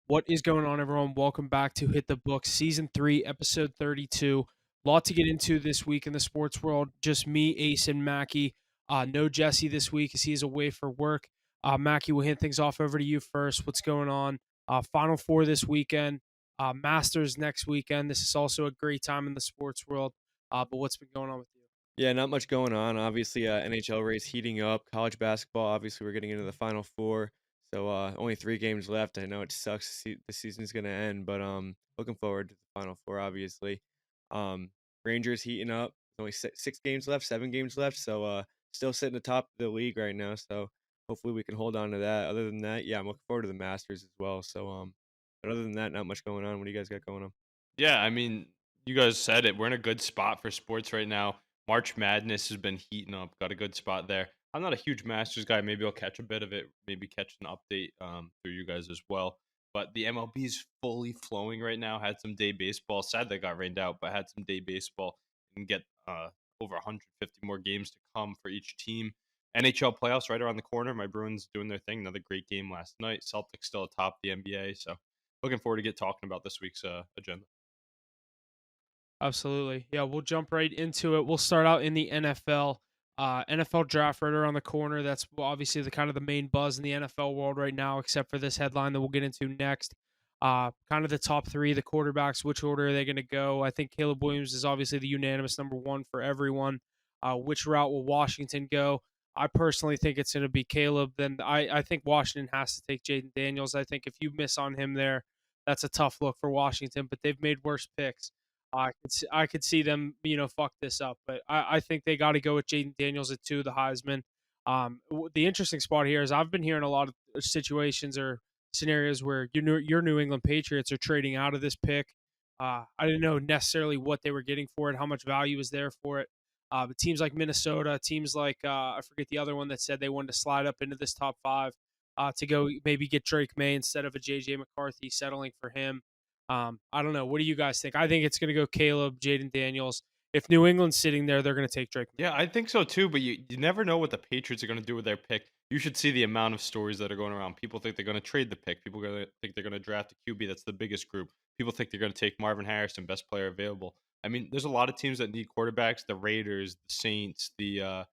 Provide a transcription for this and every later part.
What is going on, everyone? Welcome back to Hit the Book, Season 3, Episode 32. Lot to get into this week in the sports world. Just me, Ace, and Mackie. No Jesse this week as he's away for work. Mackie, we'll hand things off over to you first. What's going on? Final Four this weekend. Masters next weekend. This is also a great time in the sports world. But what's been going on with you? Yeah, not much going on. Obviously, NHL race heating up. College basketball, obviously, we're getting into the Final Four. So only 3 games left. I know it sucks. The season's gonna end, but looking forward to the Final Four. Obviously, um, Rangers heating up. Only 6 games left, 7 games left. So still sitting atop the league right now. So hopefully we can hold on to that. Other than that, yeah, I'm looking forward to the Masters as well. So but other than that, not much going on. What do you guys got going on? Yeah, I mean, you guys said it. We're in a good spot for sports right now. March Madness has been heating up. Got a good spot there. I'm not a huge Masters guy. Maybe I'll catch a bit of it. Maybe catch an update through you guys as well. But the MLB is fully flowing right now. Had some day baseball. Sad they got rained out, but had some day baseball and get over 150 more games to come for each team. NHL playoffs right around the corner. My Bruins doing their thing. Another great game last night. Celtics still atop the NBA. So looking forward to get talking about this week's agenda. Absolutely. Yeah, we'll jump right into it. We'll start out in the NFL. NFL draft right around the corner. That's obviously the kind of the main buzz in the NFL world right now, except for this headline that we'll get into next. Kind of the top three, the quarterbacks, which order are they going to go? I think Caleb Williams is obviously the unanimous number one for everyone. Which route will Washington go? I personally think it's going to be Caleb. Then I think Washington has to take Jaden Daniels. I think if you miss on him there, that's a tough look for Washington, but they've made worse picks. I could see them, fuck this up, but I think they got to go with Jaden Daniels at 2, the Heisman. The interesting spot here is I've been hearing a lot of situations or scenarios where your New England Patriots are trading out of this pick. I didn't know necessarily what they were getting for it, how much value is there for it. But teams like Minnesota, teams like I forget the other one that said they wanted to slide up into this top 5 to go maybe get Drake May instead of a JJ McCarthy, settling for him. I don't know. What do you guys think? I think it's going to go Caleb, Jaden Daniels. If New England's sitting there, they're going to take Drake May. Yeah, I think so too, but you never know what the Patriots are going to do with their pick. You should see the amount of stories that are going around. People think they're going to trade the pick. People think they're going to draft a QB. That's the biggest group. People think they're going to take Marvin Harrison, best player available. I mean, there's a lot of teams that need quarterbacks. The Raiders, the Saints, the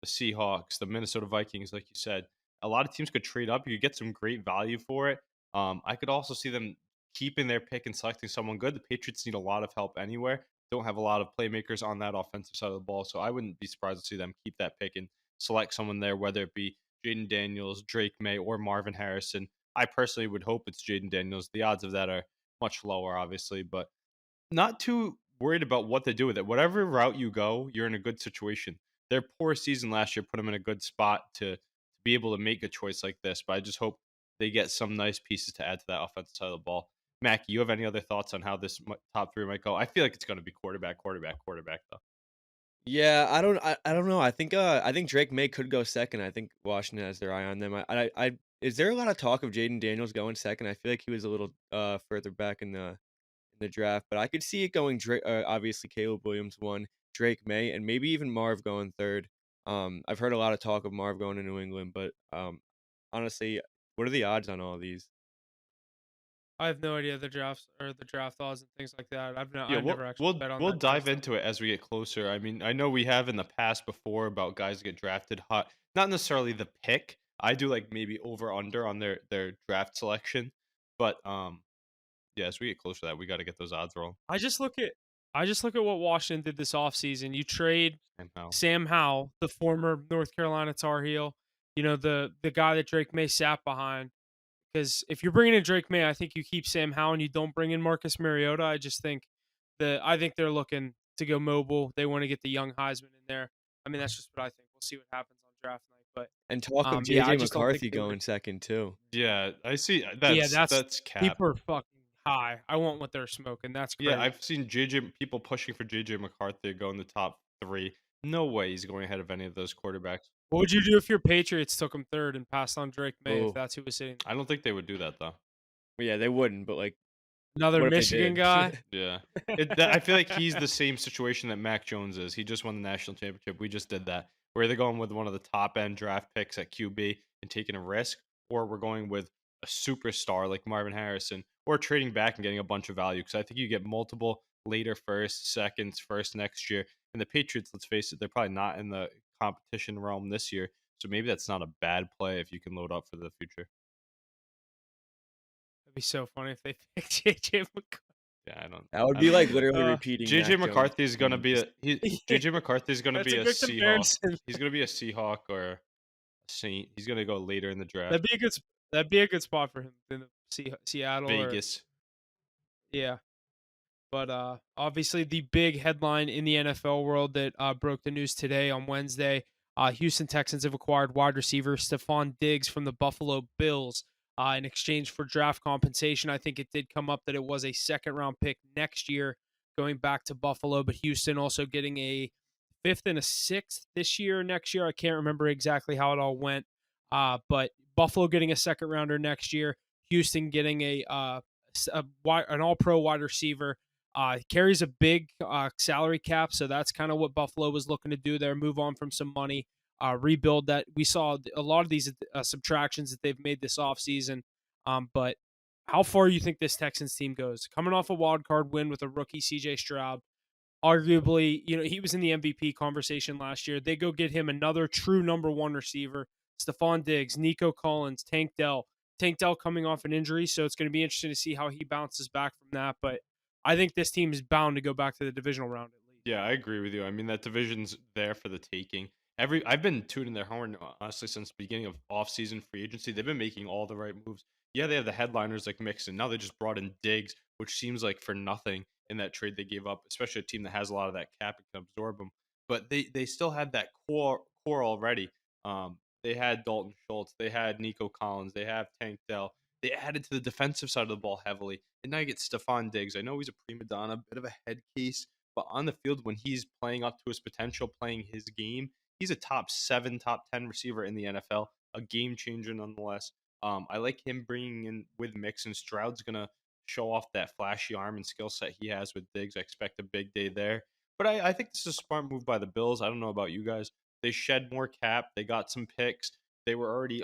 Seahawks, the Minnesota Vikings, like you said. A lot of teams could trade up. You could get some great value for it. I could also see them keeping their pick and selecting someone good. The Patriots need a lot of help anywhere. Don't have a lot of playmakers on that offensive side of the ball, so I wouldn't be surprised to see them keep that pick and select someone there, whether it be Jaden Daniels, Drake May, or Marvin Harrison. I personally would hope it's Jaden Daniels. The odds of that are much lower, obviously, but not too worried about what they do with it. Whatever route you go, you're in a good situation. Their poor season last year put them in a good spot to be able to make a choice like this, but I just hope they get some nice pieces to add to that offensive side of the ball. Mac, you have any other thoughts on how this top three might go? I feel like it's going to be quarterback, quarterback, quarterback, though. Yeah, I don't know. I think Drake May could go second. I think Washington has their eye on them. I is there a lot of talk of Jaden Daniels going second? I feel like he was a little further back in the draft, but I could see it going Drake. Obviously, Caleb Williams one, Drake May, and maybe even Marv going third. I've heard a lot of talk of Marv going to New England, but honestly, what are the odds on all of these? I have no idea the drafts or the draft odds and things like that. Yeah, I've never actually bet on we'll that type of dive stuff. into it as we get closer. I mean, I know we have in the past before about guys get drafted hot. Not necessarily the pick. I do like maybe over under on their draft selection, but yeah, as we get closer to that, we got to get those odds rolling. I just look at I just look at what Washington did this offseason. You trade And how? Sam Howell, the former North Carolina Tar Heel, the guy that Drake May sat behind. Because if you're bringing in Drake May, I think you keep Sam Howell and you don't bring in Marcus Mariota. I think they're looking to go mobile. They want to get the young Heisman in there. I mean, that's just what I think. We'll see what happens on draft night. But And talk of yeah, I JJ just don't think McCarthy they would. going second too. Yeah, I see. Yeah, That's cap. people are fucking high. I want what they're smoking. That's Yeah, crazy. I've seen JJ people pushing for JJ McCarthy to go in the top three. No way he's going ahead of any of those quarterbacks. What would you do if your Patriots took him third and passed on Drake May if Oh, that's who was sitting I there? don't think they would do that though. yeah, they wouldn't, but like, Another what if they Michigan did? guy? Yeah. I feel like he's the same situation that Mac Jones is. He just won the national championship. We just did that. We're either going with one of the top end draft picks at QB and taking a risk, or we're going with a superstar like Marvin Harrison, or trading back and getting a bunch of value, because I think you get multiple later first, seconds, first next year. And the Patriots, let's face it, they're probably not in the competition realm this year. So maybe that's not a bad play if you can load up for the future. It'd be so funny if they picked JJ McCarthy. Yeah, I don't. That would I be don't know. like literally Uh, repeating JJ Mac Jones' McCarthy is gonna be performance. JJ McCarthy is gonna That's be a a good Seahawk. comparison. He's gonna be a Seahawk or a Saint. He's gonna go later in the draft. That'd be a good spot for him in the Seattle or Vegas. yeah. But obviously, the big headline in the NFL world that broke the news today on Wednesday: Houston Texans have acquired wide receiver Stephon Diggs from the Buffalo Bills in exchange for draft compensation. I think it did come up that it was a second-round pick next year, going back to Buffalo, but Houston also getting a fifth and a sixth this year, next year. I can't remember exactly how it all went, but Buffalo getting a second rounder next year, Houston getting an All-Pro wide receiver. Carries a big salary cap, so that's kind of what Buffalo was looking to do there. Move on from some money, rebuild that. We saw a lot of these subtractions that they've made this offseason. But how far you think this Texans team goes? Coming off a wild card win with a rookie CJ Stroud, arguably, he was in the MVP conversation last year. They go get him another true number one receiver, Stephon Diggs, Nico Collins, Tank Dell. Tank Dell coming off an injury, so it's going to be interesting to see how he bounces back from that. But I think this team is bound to go back to the divisional round at least. Yeah, I agree with you. I mean, that division's there for the taking. I've been tooting their horn honestly since the beginning of off-season free agency. They've been making all the right moves. Yeah, they have the headliners like Mixon. Now they just brought in Diggs, which seems like for nothing in that trade they gave up, especially a team that has a lot of that cap and can absorb them. But they still had that core already. They had Dalton Schultz, they had Nico Collins, they have Tank Dell. They added to the defensive side of the ball heavily, and now you get Stephon Diggs. I know he's a prima donna, bit of a head case, but on the field, when he's playing up to his potential, playing his game, he's a top 7, top 10 receiver in the NFL, a game changer nonetheless. I like him bringing in with Mixon. Stroud's going to show off that flashy arm and skill set he has with Diggs. I expect a big day there. But I think this is a smart move by the Bills. I don't know about you guys. They shed more cap. They got some picks. They were already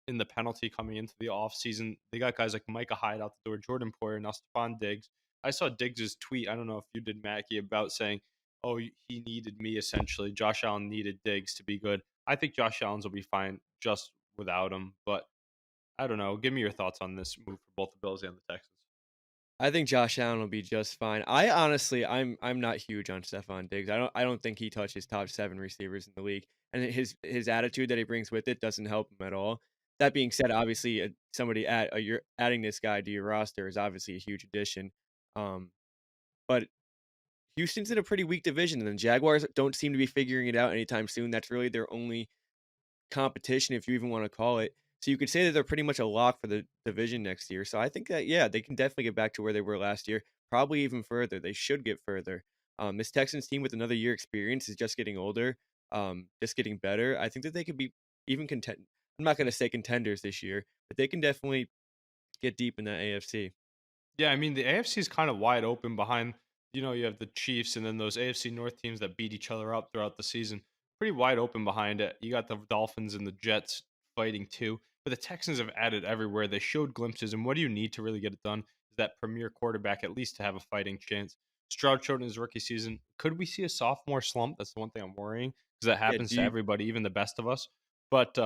in the penalty coming into the offseason. They got guys like Micah Hyde out the door, Jordan Poyer, now Stephon Diggs. I saw Diggs' tweet. I don't know if you did, Mackie, about saying, "Oh, he needed me." Essentially, Josh Allen needed Diggs to be good. I think Josh Allen's will be fine just without him. But I don't know. Give me your thoughts on this move for both the Bills and the Texans. I think Josh Allen will be just fine. I honestly, I'm not huge on Stephon Diggs. I don't think he touches top 7 receivers in the league, and his attitude that he brings with it doesn't help him at all. That being said, obviously, you're adding this guy to your roster is obviously a huge addition. Um, but Houston's in a pretty weak division, and the Jaguars don't seem to be figuring it out anytime soon. That's really their only competition, if you even want to call it. So you could say that they're pretty much a lock for the division next year. So I think that, yeah, they can definitely get back to where they were last year, probably even further. They should get further. This Texans team with another year experience is just getting older, just getting better. I think that they could be even content. I'm not going to say contenders this year, but they can definitely get deep in that AFC. Yeah, I mean, the AFC is kind of wide open behind, you have the Chiefs and then those AFC North teams that beat each other up throughout the season. Pretty wide open behind it. You got the Dolphins and the Jets fighting too. But the Texans have added everywhere. They showed glimpses. And what do you need to really get it done? Is that premier quarterback at least to have a fighting chance? Stroud showed in his rookie season. Could we see a sophomore slump? That's the one thing I'm worrying because that Yeah. happens to everybody, even the best of us. But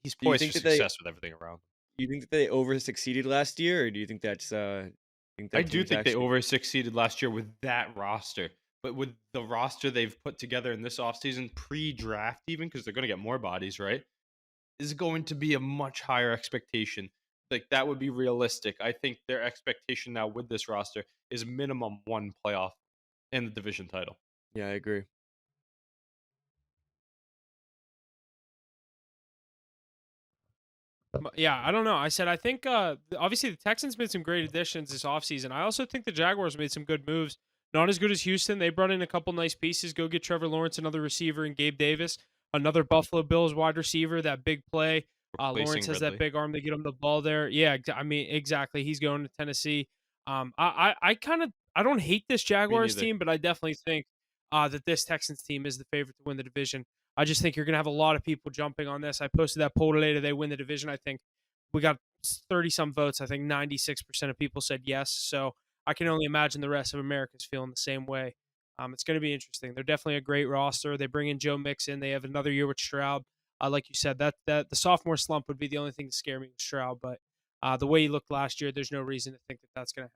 he's Do you poised think for that they success with everything around. do you think that they over succeeded last year, or do you think I that do team's think they actually over succeeded last year with that roster. But with the roster they've put together in this offseason, pre-draft even, because they're going to get more bodies, right, is going to be a much higher expectation. Like, that would be realistic. I think their expectation now with this roster is minimum 1 playoff in the division title. Yeah, I agree. Yeah, I don't know. I said I think obviously the Texans made some great additions this offseason. I also think the Jaguars made some good moves. Not as good as Houston. They brought in a couple nice pieces. Go get Trevor Lawrence, another receiver, and Gabe Davis, another Buffalo Bills wide receiver. That big play. Lawrence Replacing has that Ridley. big arm to get him the ball there. Yeah, I mean exactly. He's going to Tennessee. I kind of I don't hate this Me Jaguars neither. team, but I definitely think that this Texans team is the favorite to win the division. I just think you're going to have a lot of people jumping on this. I posted that poll today. Do they win the division? I think we got 30-some votes, I think 96% of people said yes. So I can only imagine the rest of America's feeling the same way. It's going to be interesting. They're definitely a great roster. They bring in Joe Mixon. They have another year with Stroud. Like you said, that the sophomore slump would be the only thing to scare me with Stroud. But the way he looked last year, there's no reason to think that that's going to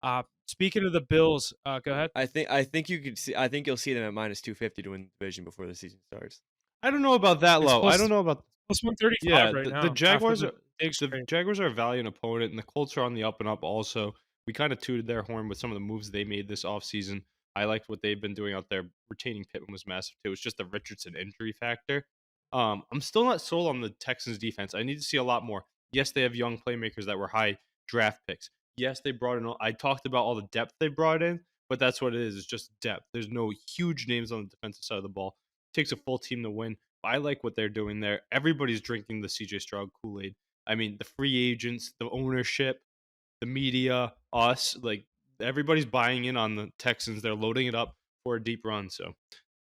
happen. But speaking of the Bills, go ahead. I think you'll see them at -250 to win the division before the season starts. I don't know about that It's low. I don't plus know about plus 135 yeah. right The now after Jaguars the are Diggs the trade. Jaguars are a valiant opponent, and the Colts are on the up and up. Also, we kind of tooted their horn with some of the moves they made this offseason. I liked what they've been doing out there. Retaining Pittman was massive too. It's just the Richardson injury factor. I'm still not sold on the Texans defense. I need to see a lot more. Yes, they have young playmakers that were high draft picks. Yes, they brought in. I talked about all the depth they brought in, but that's what it is. It's just depth. There's no huge names on the defensive side of the ball. It takes a full team to win. I like what they're doing there. Everybody's drinking the CJ Stroud Kool-Aid. I mean, the free agents, the ownership, the media, us, like everybody's buying in on the Texans. They're loading it up for a deep run. So,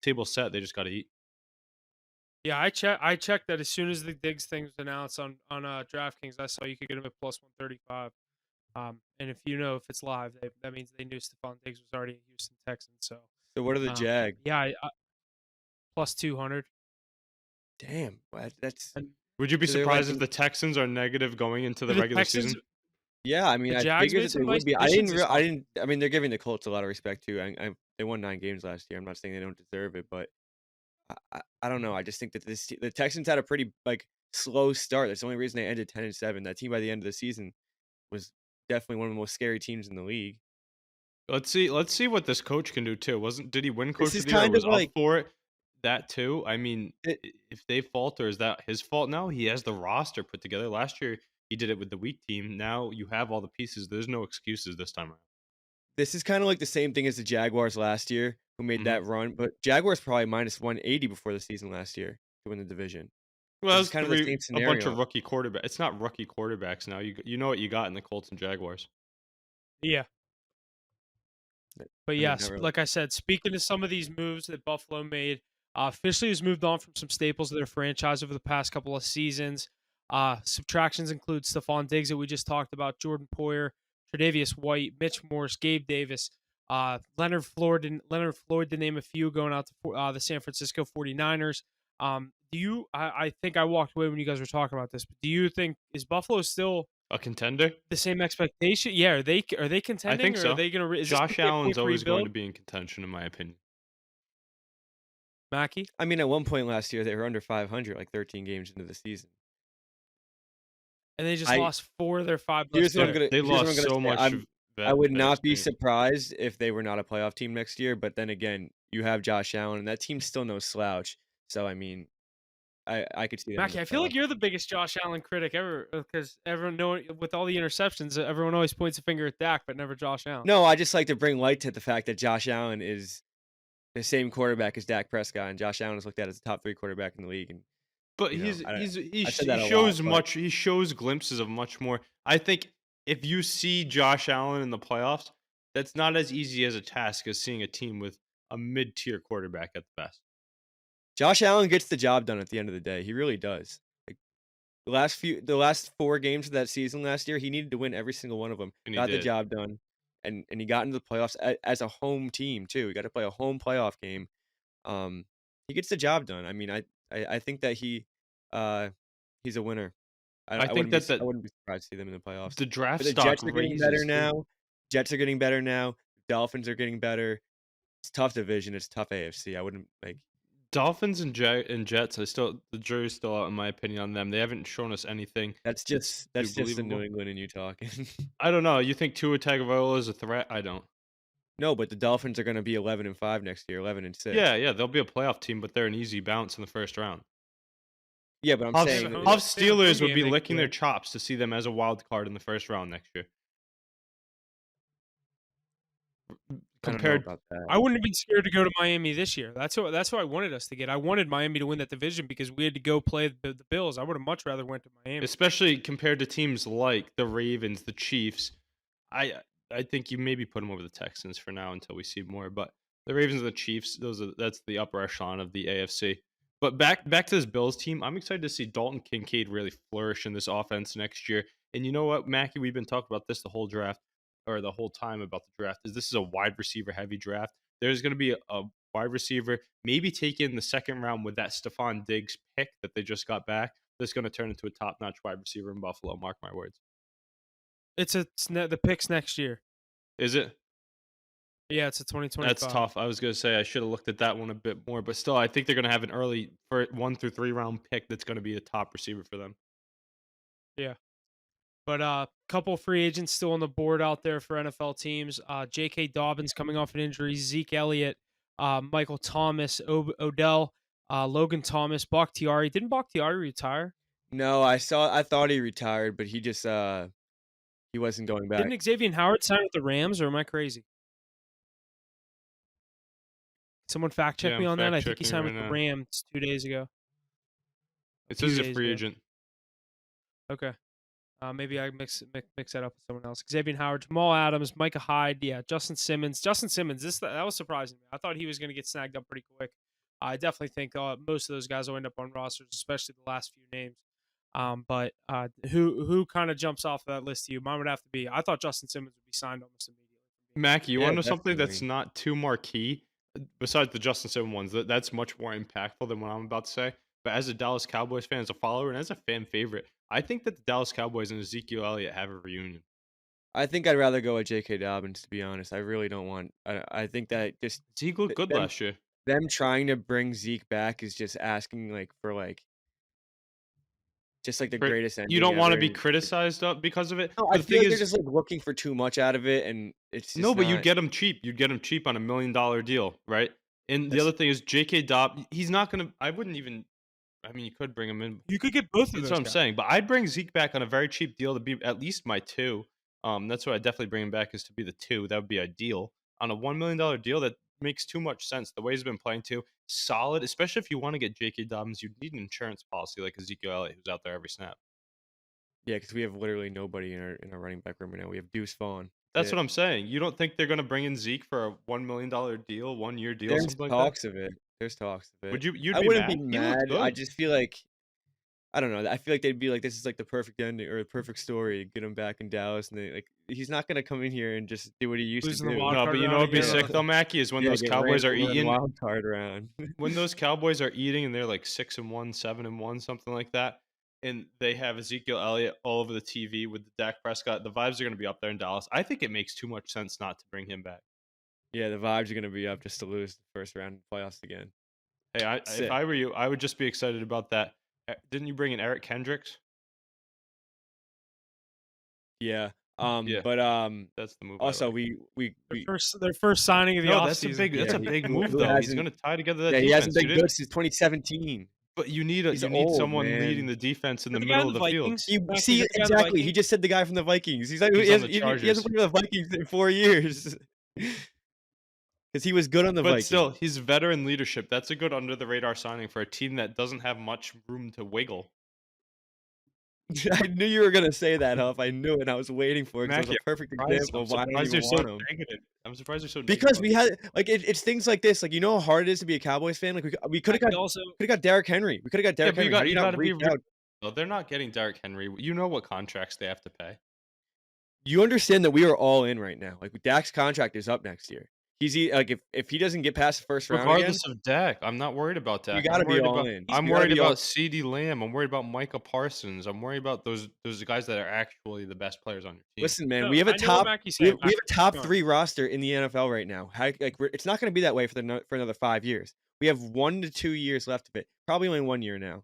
table set, they just got to eat. Yeah, I checked that as soon as the Diggs thing was announced on DraftKings. I saw you could get him at plus 135. And if it's live, that means they knew Stephon Diggs was already a Houston Texan. So So what are the um, Jag? yeah, plus 200. Damn, that's And Would you be so they're like surprised if the Texans are negative going into the the regular Texans, season? yeah. I mean, the I Jags figured made that they some nice would be. additions this I off. didn't. I mean, they're giving the Colts a lot of respect too. They won 9 games last year. I'm not saying they don't deserve it, but I don't know. I just think that the Texans had a pretty like slow start. That's the only reason they ended 10-7. That team by the end of the season was definitely one of the most scary teams in the league. Let's see what this coach can do too. Did he win This coach is of the year or kind of was up like for it? That too. I mean, it, if they falter, is that his fault? No, he has the roster put together. Last year he did it with the weak team. Now you have all the pieces. There's no excuses this time this is kind of like the same thing as the Jaguars last year, who made around. that run. But Jaguars probably -180 before the season last year to win the division. Well, This is that's kind of the same a bunch of scenario. rookie quarterback. It's not rookie quarterbacks now. You know what you got in the Colts and Jaguars. Yeah. But I mean, yes, not really. like I said, speaking of some of these moves that Buffalo made, officially has moved on from some staples of their franchise over the past couple of seasons. Subtractions include Stephon Diggs that we just talked about, Jordan Poyer, Tre'Davious White, Mitch Morse, Gabe Davis, Leonard Floyd, to name a few, going out to the San Francisco 49ers. I think I walked away when you guys were talking about this, but do you think, is Buffalo still A contender? the same expectation? Yeah, are they I contending, think or are so. they going to? Is this Josh gonna be a Allen's point for always going rebuild, to be in contention, in my opinion. Mackie? I mean, at one point last year, they were under 500, like 13 games into the season. And they just I lost 4 of their 5 left there. They here's what I'm lost gonna so say. much I would vet not be experience. surprised if they were not a playoff team next year. But then again, you have Josh Allen, and that team's still no slouch. So I mean, I could see them in Mackie, the I feel like playoffs. you're the biggest Josh Allen critic ever, because everyone knowing with all the interceptions, everyone always points a finger at Dak, but never Josh Allen. No, I just like to bring light to the fact that Josh Allen is the same quarterback as Dak Prescott, and Josh Allen is looked at as a top 3 quarterback in the league. And But you know, I said he that a lot, shows but much. He shows glimpses of much more. I think if you see Josh Allen in the playoffs, that's not as easy as a task as seeing a team with a mid-tier quarterback at the best. Josh Allen gets the job done at the end of the day. He really does. Like, the last 4 games of that season last year, he needed to win every single one of them. And he Got the did. job done, and he got into the playoffs as a home team too. He got to play a home playoff game. Um, he gets the job done. I mean, I think that uh, he's a winner. I think that I wouldn't be surprised to see them in the playoffs. the draft But the stock Jets are getting better raises too. now. Jets are getting better now. Dolphins are getting better. It's a tough division. It's a tough AFC. I wouldn't like. Dolphins and Jets. The jury's still out in my opinion on them. They haven't shown us anything that's too That's just the New believable. England and you talking. I don't know. You think Tua Tagovailoa is a threat? I don't. No, but the Dolphins are going to be 11-5 next year, 11-6. Yeah, they'll be a playoff team, but they're an easy bounce in the first round. Yeah, but I'm Huff, saying They have a that home- Huff they have a home Steelers would game be next licking their year. chops to see them as a wild card in the first round next year. I don't know Compared, about that. I wouldn't have been scared to go to Miami this year. That's what I wanted us to get. I wanted Miami to win that division because we had to go play the Bills. I would have much rather went to Miami. especially compared to teams like the Ravens, the Chiefs, I I think you maybe put them over the Texans for now until we see more. But the Ravens and the Chiefs, that's the upper echelon of the AFC. But back to this Bills team, I'm excited to see Dalton Kincaid really flourish in this offense next year. And you know what, Mackie, we've been talking about this the whole draft, or the whole time about the draft, is this is a wide receiver heavy draft. There's going to be a wide receiver, maybe taken the second round with that Stephon Diggs pick that they just got back. That's going to turn into a top notch wide receiver in Buffalo. Mark my words. The picks next year. Is it? Yeah, it's a 2025. That's tough. I was going to say I should have looked at that one a bit more, but still, I think they're going to have an early 1 through 3 round pick that's going to be a top receiver for them. Yeah. But a couple free agents still on the board out there for NFL teams. J.K. Dobbins coming off an injury. Zeke Elliott, Michael Thomas, Odell, Logan Thomas, Bakhtiari. Didn't Bakhtiari retire? No, I thought he retired, but he just he wasn't going back. Didn't Xavier Howard sign with the Rams, or am I crazy? Someone fact check me on that. I think he signed with the Rams 2 days ago. It says he's a free agent. Okay. Maybe I mix that up with someone else. Xavier Howard, Jamal Adams, Micah Hyde, yeah, Justin Simmons. That was surprising me. I thought he was going to get snagged up pretty quick. I definitely think most of those guys will end up on rosters, especially the last few names. But who kind of jumps off that list to you? Mine would have to be. I thought Justin Simmons would be signed almost immediately. Mackie, you want to know something that's not too marquee? Besides the Justin Simmons ones, that's much more impactful than what I'm about to say. But as a Dallas Cowboys fan, as a follower, and as a fan favorite, I think that the Dallas Cowboys and Ezekiel Elliott have a reunion. I think I'd rather go with J.K. Dobbins, to be honest. I really don't want. I think that just Zeke looked good last year. Them trying to bring Zeke back is just asking for just the greatest ending. You don't want to be criticized up because of it. No, I feel like they're just looking for too much out of it, and it's just but you'd get him cheap. You'd get him cheap on $1 million deal, right? And the other thing is J.K. Dobbins. He's not gonna. I wouldn't even. I mean, you could bring him in. You could get both of those. That's what I'm saying. But I'd bring Zeke back on a very cheap deal to be at least my 2. That's what I'd definitely bring him back, is to be the 2. That would be ideal. On a $1 million deal, that makes too much sense. The way he's been playing too, solid. Especially if you want to get J.K. Dobbins, you'd need an insurance policy like Ezekiel Elliott, who's out there every snap. Yeah, because we have literally nobody in our running back room right now. We have Deuce Vaughn. That's what I'm saying. You don't think they're going to bring in Zeke for a $1 million deal, 1 year deal, There's something talks like that? of it. There's talks of it. I wouldn't be mad. I just feel like, I don't know. I feel like they'd be like, this is the perfect ending or the perfect story. Get him back in Dallas, and he's not gonna come in here and just do what he used to do. No, but you know what'd be sick though, Mackie, is when those Cowboys are eating wild card round. When those Cowboys are eating and they're 6-1, 7-1, something like that, and they have Ezekiel Elliott all over the TV with Dak Prescott, the vibes are gonna be up there in Dallas. I think it makes too much sense not to bring him back. Yeah, the vibes are gonna be up just to lose the first round playoffs again. Hey, if I were you, I would just be excited about that. Didn't you bring in Eric Kendricks? Yeah. Yeah. But that's the move. Also, their first signing of the offseason. That's a big move though. He's going to tie together that defense. He hasn't been good since 2017. But you need someone leading the defense in the middle of the field. See, exactly. He just said the guy from the Vikings. He's like, he hasn't played for the Vikings in 4 years. Because he was good on the Vikings. But still, he's veteran leadership. That's a good under-the-radar signing for a team that doesn't have much room to wiggle. I knew you were going to say that, Huff. I knew it. I was waiting for it because it was a perfect example of why I don't even want him. I'm surprised they're so because we had, it's things like this. You know how hard it is to be a Cowboys fan? We could have got Derrick Henry. We could have got Derrick Henry. No, they're not getting Derrick Henry. You know what contracts they have to pay. You understand that we are all in right now. Dak's contract is up next year. He's if he doesn't get past the first round, regardless of Dak, I'm not worried about Dak. You got to be all in. I'm worried about CeeDee Lamb. I'm worried about Micah Parsons. I'm worried about those guys that are actually the best players on your team. Listen, man, we have a top 3 roster in the NFL right now. It's not going to be that way for another 5 years. We have 1 to 2 years left of it. Probably only 1 year now.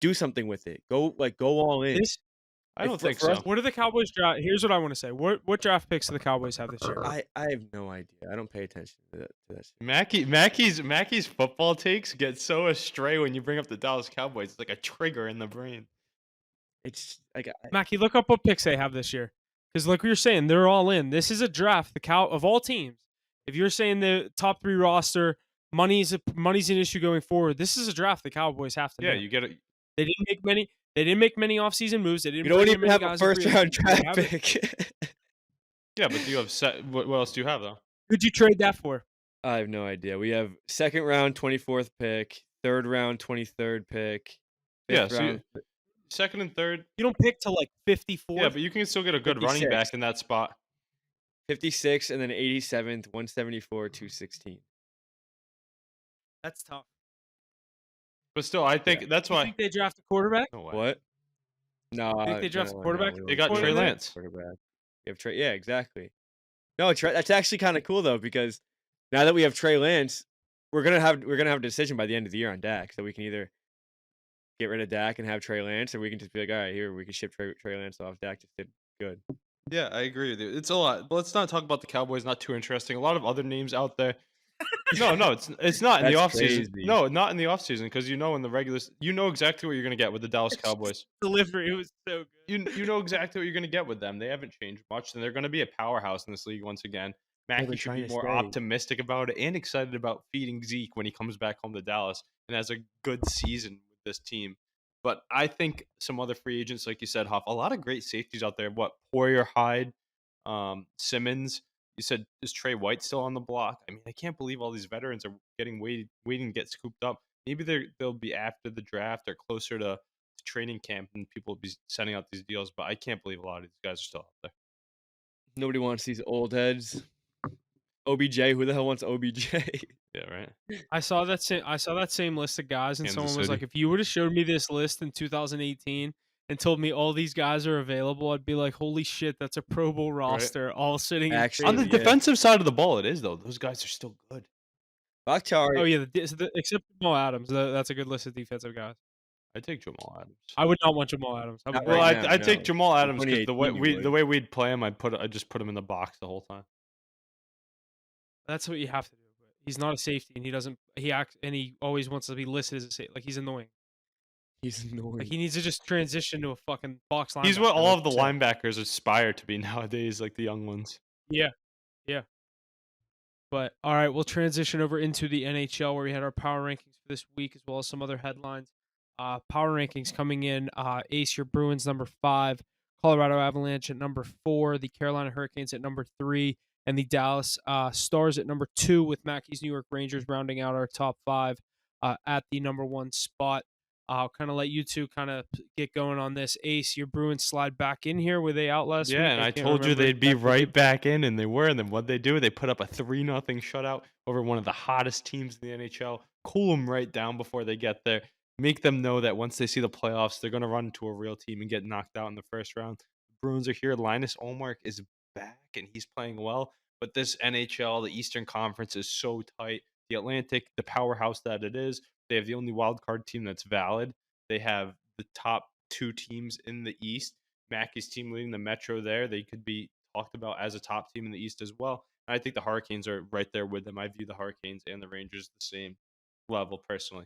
Do something with it. Go all in. I don't think so. What are the Cowboys draft? Here's what I want to say. What draft picks do the Cowboys have this year? I have no idea. I don't pay attention to that. Mackie's football takes get so astray when you bring up the Dallas Cowboys. It's like a trigger in the brain. It's Mackie, look up what picks they have this year. Because like we were saying, they're all in. This is a draft. Of all teams. If you're saying the top 3 roster, money's an issue going forward. This is a draft the Cowboys have to. Yeah, you get it. They didn't make many. They didn't make many offseason moves. They didn't. You don't even have a first-round draft pick. Yeah, but do you have what else do you have though? Who'd you trade that for? I have no idea. We have second round, 24th pick, 3rd round, 23rd pick, Yeah, 5th so round, second and third. You don't pick till like Yeah, 54th. but you can still get a good running 56, back in that spot. 56, and then 87th, 174, 216. That's tough. But still, I Yeah. think that's You why. think they draft a quarterback? No way. What? No, You think they draft a quarterback? we They won't got do Trey that. Lance. Quarterback. You have Trey. Yeah, exactly. No, that's actually kind of cool though, because now that we have Trey Lance, we're gonna have a decision by the end of the year on Dak. So we can either get rid of Dak and have Trey Lance, or we can just be like, all right, here we can ship Trey Lance off. Dak just did good. Yeah, I agree with you. It's a lot. But let's not talk about the Cowboys. Not too interesting. A lot of other names out there. No, it's not in the That's offseason. crazy. No, not in the offseason because in the regular you know exactly what you're gonna get with the Dallas Cowboys. Delivery was so good. You know exactly what you're gonna get with them. They haven't changed much, and they're gonna be a powerhouse in this league once again. I've Mackey been should trying be to more say. optimistic about it and excited about feeding Zeke when he comes back home to Dallas and has a good season with this team. But I think some other free agents, like you said, Huff, a lot of great safeties out there. What Poyer, Hyde, Simmons. You said, is Trey White still on the block? I mean, I can't believe all these veterans are waiting to get scooped up. Maybe they'll be after the draft or closer to training camp, and people will be sending out these deals. But I can't believe a lot of these guys are still out there. Nobody wants these old heads. OBJ, who the hell wants OBJ? Yeah, right. I saw that same list of guys, and Kansas someone was City. like, "If you would have showed me this list in 2018 and told me all these guys are available, I'd be like, holy shit, that's a Pro Bowl roster, all sitting." Actually, On the yeah. defensive side of the ball, it is though. Those guys are still good. Bakhtiari. Oh yeah, except Jamal Adams. That's a good list of defensive guys. I take Jamal Adams. I would not want Jamal Adams. Not Well, right now, I take no. Jamal In Adams because 2018 you would. the way we'd play him, I just put him in the box the whole time. That's what you have to do. But he's not a safety, and he always wants to be listed as a safety. Like he's annoying. He's annoying. Like he needs to just transition to a fucking box linebacker. He's what all like of the you said. linebackers aspire to be nowadays, like the young ones. Yeah. But all right, we'll transition over into the NHL where we had our power rankings for this week as well as some other headlines. Power rankings coming in: Ace, your Bruins number 5, Colorado Avalanche at number 4, the Carolina Hurricanes at number 3, and the Dallas Stars at number 2, with Mackey's New York Rangers rounding out our top 5 at the number 1 spot. I'll kind of let you two kind of get going on this. Ace, your Bruins slide back in here. Were they out last week? Yeah, and I can't told you remember they'd be exactly. right back in, and they were. And then what they do? They put up a 3-0 shutout over one of the hottest teams in the NHL. Cool them right down before they get there. Make them know that once they see the playoffs, they're going to run into a real team and get knocked out in the first round. The Bruins are here. Linus Ullmark is back, and he's playing well. But this NHL, the Eastern Conference, is so tight. The Atlantic, the powerhouse that it is, they have the only wild card team that's valid. They have the top 2 teams in the East. Mackey's team leading the Metro there. They could be talked about as a top team in the East as well. And I think the Hurricanes are right there with them. I view the Hurricanes and the Rangers the same level personally.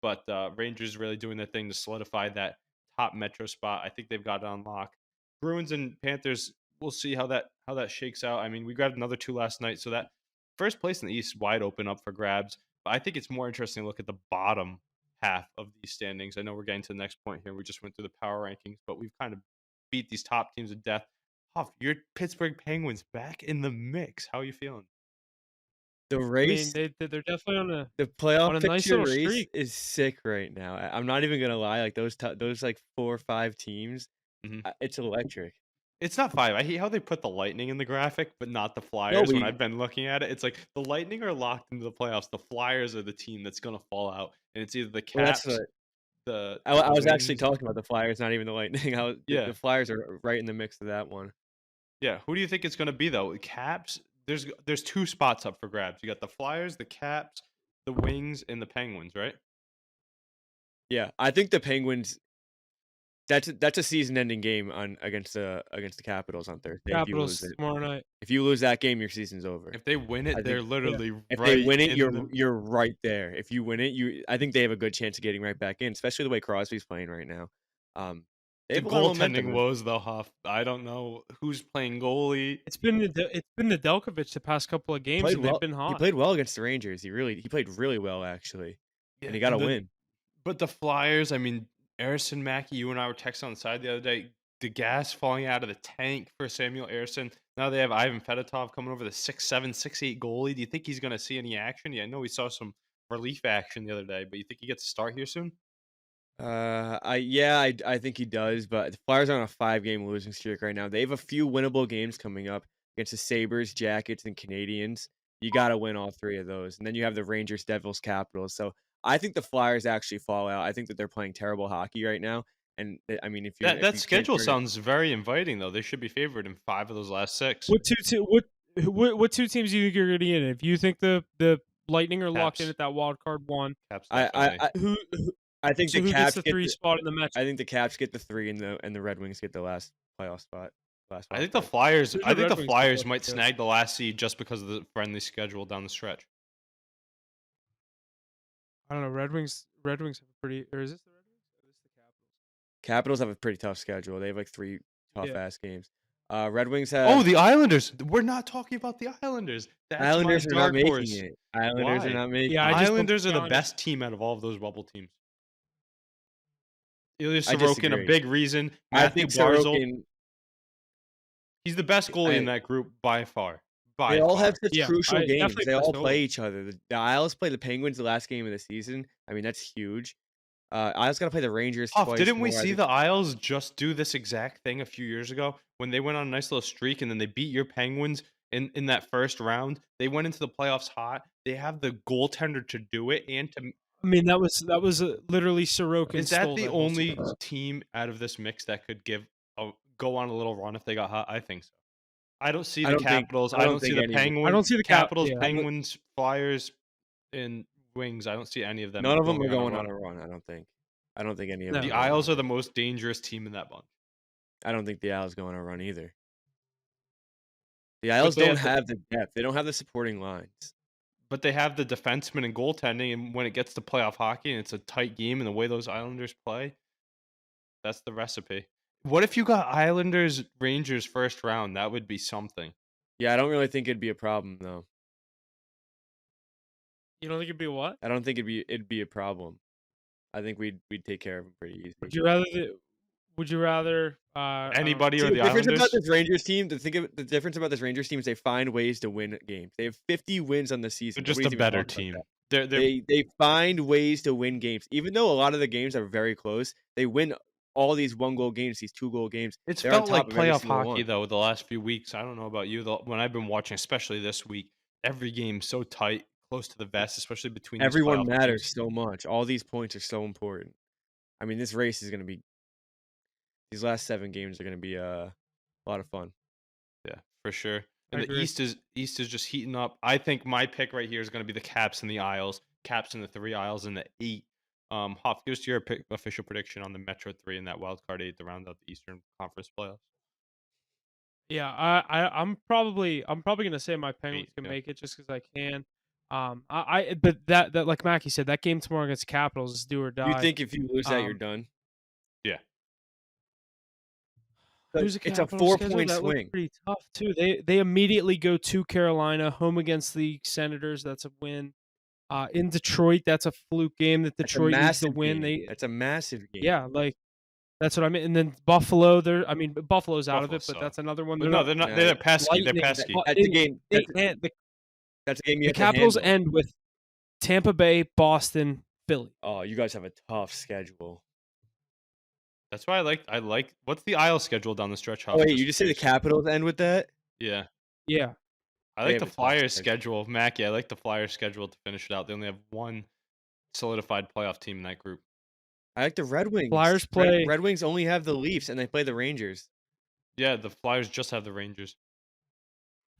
But Rangers really doing their thing to solidify that top Metro spot. I think they've got it on lock. Bruins and Panthers, we'll see how that shakes out. I mean, we grabbed another 2 last night, so that first place in the East wide open up for grabs. But I think it's more interesting to look at the bottom half of these standings. I know we're getting to the next point here. We just went through the power rankings, but we've kind of beat these top teams to death. Huff, your Pittsburgh Penguins back in the mix. How are you feeling? The I mean, race, they're definitely on a the playoff on a nice picture little race streak. is sick right now. I'm not even gonna lie. Like those like 4 or 5 teams, Mhm. it's electric. It's not 5. I hate how they put the Lightning in the graphic, but not the No, Flyers. When I've been looking at it, it's like the Lightning are locked into the playoffs. The Flyers are the team that's going to fall out, and it's either the well, that's Caps, what the I was actually Wings. talking about. The Flyers, not even the Lightning. Yeah, The Flyers are right in the mix of that one. yeah. Who do you think it's going to be though? Caps. There's 2 spots up for grabs. You got the Flyers, the Caps, the Wings, and the Penguins, right? Yeah, I think the Penguins. That's a season-ending game against the Capitals on Thursday. If you lose Capitals it, tomorrow night. if you lose that game, your season's over. If they win I it, think they're literally if right they win it, in the. you're right there. If you win it, I think they have a good chance of getting right back in, especially the way Crosby's playing right now. They The have a lot of momentum. goaltending woes though, Huff. I don't know who's playing goalie. It's been the Delkovich the past couple of games, Played and well. they've been He hot. played well against the Rangers. He played really well actually, and he got a win. But the Flyers, I mean, Harrison Mackey, you and I were texting on the side the other day. The gas falling out of the tank for Samuel Harrison. Now they have Ivan Fedotov coming over, the 6'7", 6'8" goalie. Do you think he's going to see any action? Yeah, I know we saw some relief action the other day, but you think he gets to start here soon? I think he does, but the Flyers are on a 5-game losing streak right now. They have a few winnable games coming up against the Sabres, Jackets, and Canadians. You got to win all 3 of those, and then you have the Rangers, Devils, Capitals. So I think the Flyers actually fall out. I think that they're playing terrible hockey right now, and I mean, if That you can't schedule turn it, sounds very inviting, though. They should be favored in 5 of those last 6. What 2 teams do you think you're going to get in? If you think the Lightning are locked in Caps. at that wild card 1, Caps I definitely. I think so the who gets Caps the get 3 spot in the Metro? I think the Caps get the 3, and the Red Wings get the last playoff spot. Last I wild think the card. Flyers Who I the think the Red Wings Flyers look might good? snag the last seed just because of the friendly schedule down the stretch. I don't know. Red Wings have a pretty, or is this the Red Wings? Or is this the Capitals? Capitals have a pretty tough schedule. They have like 3 tough Yeah. ass games. Red Wings Oh, have the Islanders. We're not talking about the Islanders. That's my Islanders are not dark making horse. it. Islanders are Why? not making Yeah, it. I just don't Islanders are the count it. best team out of all of those bubble teams. Ilya I Sorokin, a disagree. big reason. I Matthew think Barzal, Sorokin. he's the best goalie in I, that group by far. they By all have far. such Yeah, crucial I games. definitely They all best play goalie. each other. The Isles play the Penguins the last game of the season. I mean, that's huge. Isles got to play the Rangers Huff, twice didn't we more. see the Isles just do this exact thing a few years ago when they went on a nice little streak and then they beat your Penguins in that first round? They went into the playoffs hot. They have the goaltender to do it and to. I mean, that was literally Sorokin. Is that stole the whole only series. team out of this mix that could go on a little run if they got hot? I think so. I don't see the Capitals. I I don't don't see think the any. Penguins. I don't see the Capitals, Yeah. Penguins, Flyers, and Wings. I don't see any of them. None of them are going going on on a run. I don't think. I don't think any of No. them. The are going Isles on are a the run. most dangerous team in that bunch. I don't think the Isles go on a run either. The But Isles they don't have have the depth. They don't have the supporting lines. But they have the defensemen and goaltending, and when it gets to playoff hockey and it's a tight game and the way those Islanders play, that's the recipe. What if you got Islanders Rangers first round? That would be something. Yeah, I don't really think it'd be a problem though. You don't think it'd be what? I don't think it'd be a problem. I think we'd take care of them pretty easy. Would you rather Anybody See, or the the difference Islanders? about this Rangers team, the difference about this Rangers team is they find ways to win games. They have 50 wins on the season. They're just Nobody's a even better talking about team. that. They find ways to win games. Even though a lot of the games are very close, they win all these 1-goal games, these 2-goal games. It's They're on felt like top of every playoff single hockey one. though the last few weeks. I don't know about you, though. When I've been watching, especially this week, every game so tight, close to the vest, especially between these Everyone playoff matters teams. so much. All these points are so important. I mean, this race is going to be. These last 7 games are going to be a lot of fun. Yeah, for sure. I And the agree. East is just heating up. I think my pick right here is going to be the Caps and the Isles. Caps in the 3, Isles in the 8. Hoff, give us your official prediction on the Metro 3 and that wild card 8 to round out the Eastern Conference playoffs. Yeah, I'm probably gonna say my Penguins can yeah. make it just because I can. But that like Mackie said, that game tomorrow against Capitals is do or die. You think if you lose that, you're Um, done? Yeah. Who's the It's a Capitals' schedule? 4-point That looks swing. pretty tough too. They immediately go to Carolina, home against the Senators. That's a win. In Detroit, that's a fluke game that That's a Detroit needs to massive win. game. That's a massive game. Yeah, like that's what I mean. And then Buffalo, Buffalo's out of Buffalo it, but sucks. that's another one. But no, they're not. They're pesky. They're Lightning, pesky. That's a game. That's a game you The have to Capitals handle. end with Tampa Bay, Boston, Philly. Oh, you guys have a tough schedule. That's why I like. What's the Isle schedule down the stretch? Oh, wait, you just say the Capitals end with that? Yeah. Yeah. I They like have the a tough Flyers schedule. schedule. Mackie, I like the Flyers schedule to finish it out. They only have one solidified playoff team in that group. I like the Red Wings. Flyers play- Red Wings only have the Leafs, and they play the Rangers. Yeah, the Flyers just have the Rangers.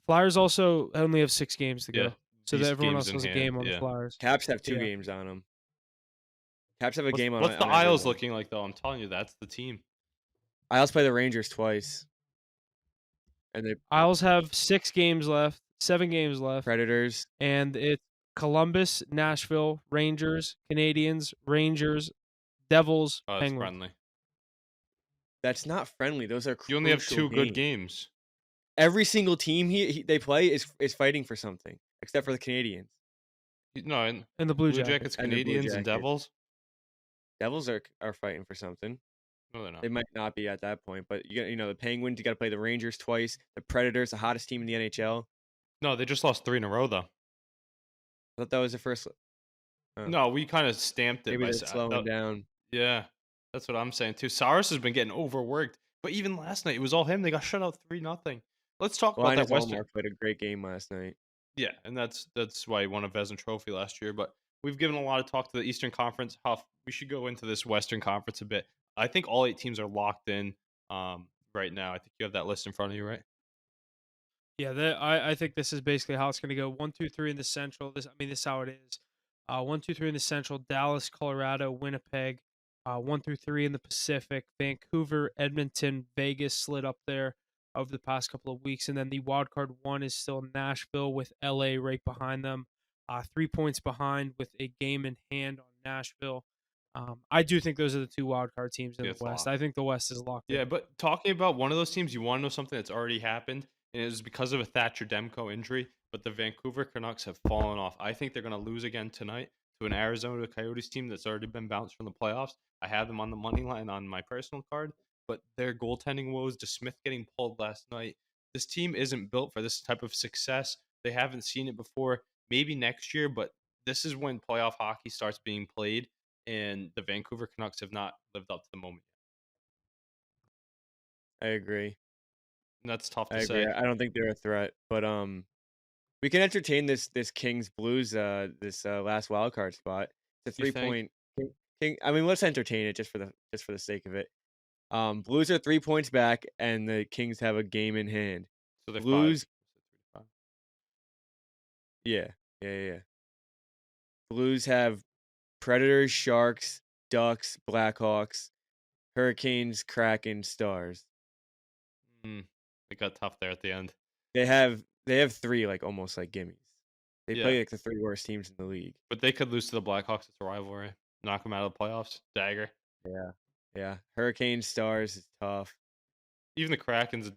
Flyers also only have 6 games to go. Yeah. So these that everyone games else in has a hand, game on yeah. the Flyers. Caps have 2 Yeah. games on them. Caps have a game on. What's the on Isles everyone. looking like though? I'm telling you, that's the team. Isles play the Rangers twice, and they Isles have 6 games left, 7 games left, Predators. and it's Columbus, Nashville, Rangers, Canadians, Rangers, Devils, Oh, it's Penguins. friendly. That's not friendly. Those are crucial You only have 2 good games. games. Every single team they play is fighting for something, except for the Canadians. No, and And the Blue Blue Jackets. Jackets, And the Blue Canadians, and Jackets. Devils. Devils are fighting for something. No, they're not. They might not be at that point, but the Penguins. You got to play the Rangers twice. The Predators, the hottest team in the NHL. No, they just lost 3 in a row though. I thought that was the first. Oh, No, we kind of stamped it maybe by they're slowing down. yeah, that's what I'm saying too. Cyrus has been getting overworked, but even last night it was all him. They got shut out 3-0. Let's talk about that Linus Western. Allmark played a great game last night. Yeah, and that's why he won a Vezina Trophy last year. But we've given a lot of talk to the Eastern Conference. Huff, we should go into this Western Conference a bit. I think all 8 teams are locked in right now. I think you have that list in front of you, right? Yeah, I think this is basically how it's going to go. 1, 2, 3 in the Central. This is how it is. 1, 2, 3 in the Central. Dallas, Colorado, Winnipeg. 1 through 3 in the Pacific. Vancouver, Edmonton, Vegas slid up there over the past couple of weeks, and then the wild card 1 is still Nashville with LA right behind them. 3 points behind with a game in hand on Nashville. I do think those are the 2 wild card teams in Yeah, the it's West. locked. I think the West is locked Yeah, in. but talking about one of those teams, you want to know something that's already happened, and it was because of a Thatcher Demko injury. But the Vancouver Canucks have fallen off. I think they're going to lose again tonight to an Arizona Coyotes team that's already been bounced from the playoffs. I have them on the money line on my personal card, but their goaltending woes, DeSmith getting pulled last night. This team isn't built for this type of success. They haven't seen it before. Maybe next year, but this is when playoff hockey starts being played, and the Vancouver Canucks have not lived up to the moment. I agree. And that's tough I to agree. say. I don't think they're a threat, but we can entertain this Kings Blues this last wild card spot. It's a You think? 3-point King. I mean, let's entertain it just for the sake of it. Blues are 3 points back, and the Kings have a game in hand. So they're 5. Blues, yeah, yeah. Blues have Predators, Sharks, Ducks, Blackhawks, Hurricanes, Kraken, Stars. It got tough there at the end. They have 3 like almost like gimmies. They Yeah. play like the 3 worst teams in the league. But they could lose to the Blackhawks. It's a rivalry. Knock them out of the playoffs. Dagger. Yeah. Hurricanes, Stars is tough. Even the Krakens,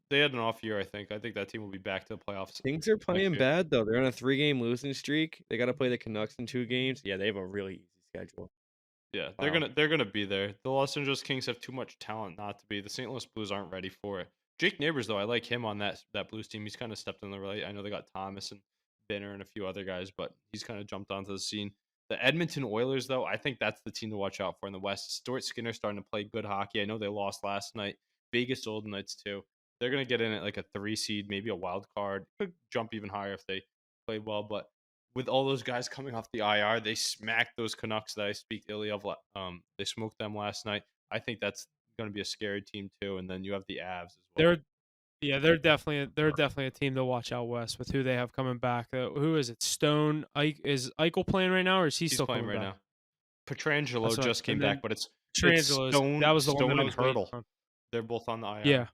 they had an off year, I think. I think that team will be back to the playoffs. Things are playing year. bad though. They're on a 3-game losing streak. They got to play the Canucks in 2 games. Yeah, they have a really easy schedule. Yeah, Wow. they're gonna be there. The Los Angeles Kings have too much talent not to be. The St. Louis Blues aren't ready for it. Jake Neighbors, though, I like him on that Blues team. He's kind of stepped in the right. I know they got Thomas and Binner and a few other guys, but he's kind of jumped onto the scene. The Edmonton Oilers, though, I think that's the team to watch out for in the West. Stuart Skinner starting to play good hockey. I know they lost last night. Vegas Golden Knights too. They're gonna get in at like a 3 seed, maybe a wild card. Could jump even higher if they play well, but with all those guys coming off the IR, they smacked those Canucks that I speak illy of. They smoked them last night. I think that's going to be a scary team too. And then you have the Avs as well. They're definitely a team to watch out west with who they have coming back. Who is it? Stone is Eichel playing right now, or is he He's still playing coming right back? now. Petrangelo That's just came back, but it's Petrangelo Stone, that was the one Stone that I and was waiting Hurdle. on. They're both on the IR. Yeah.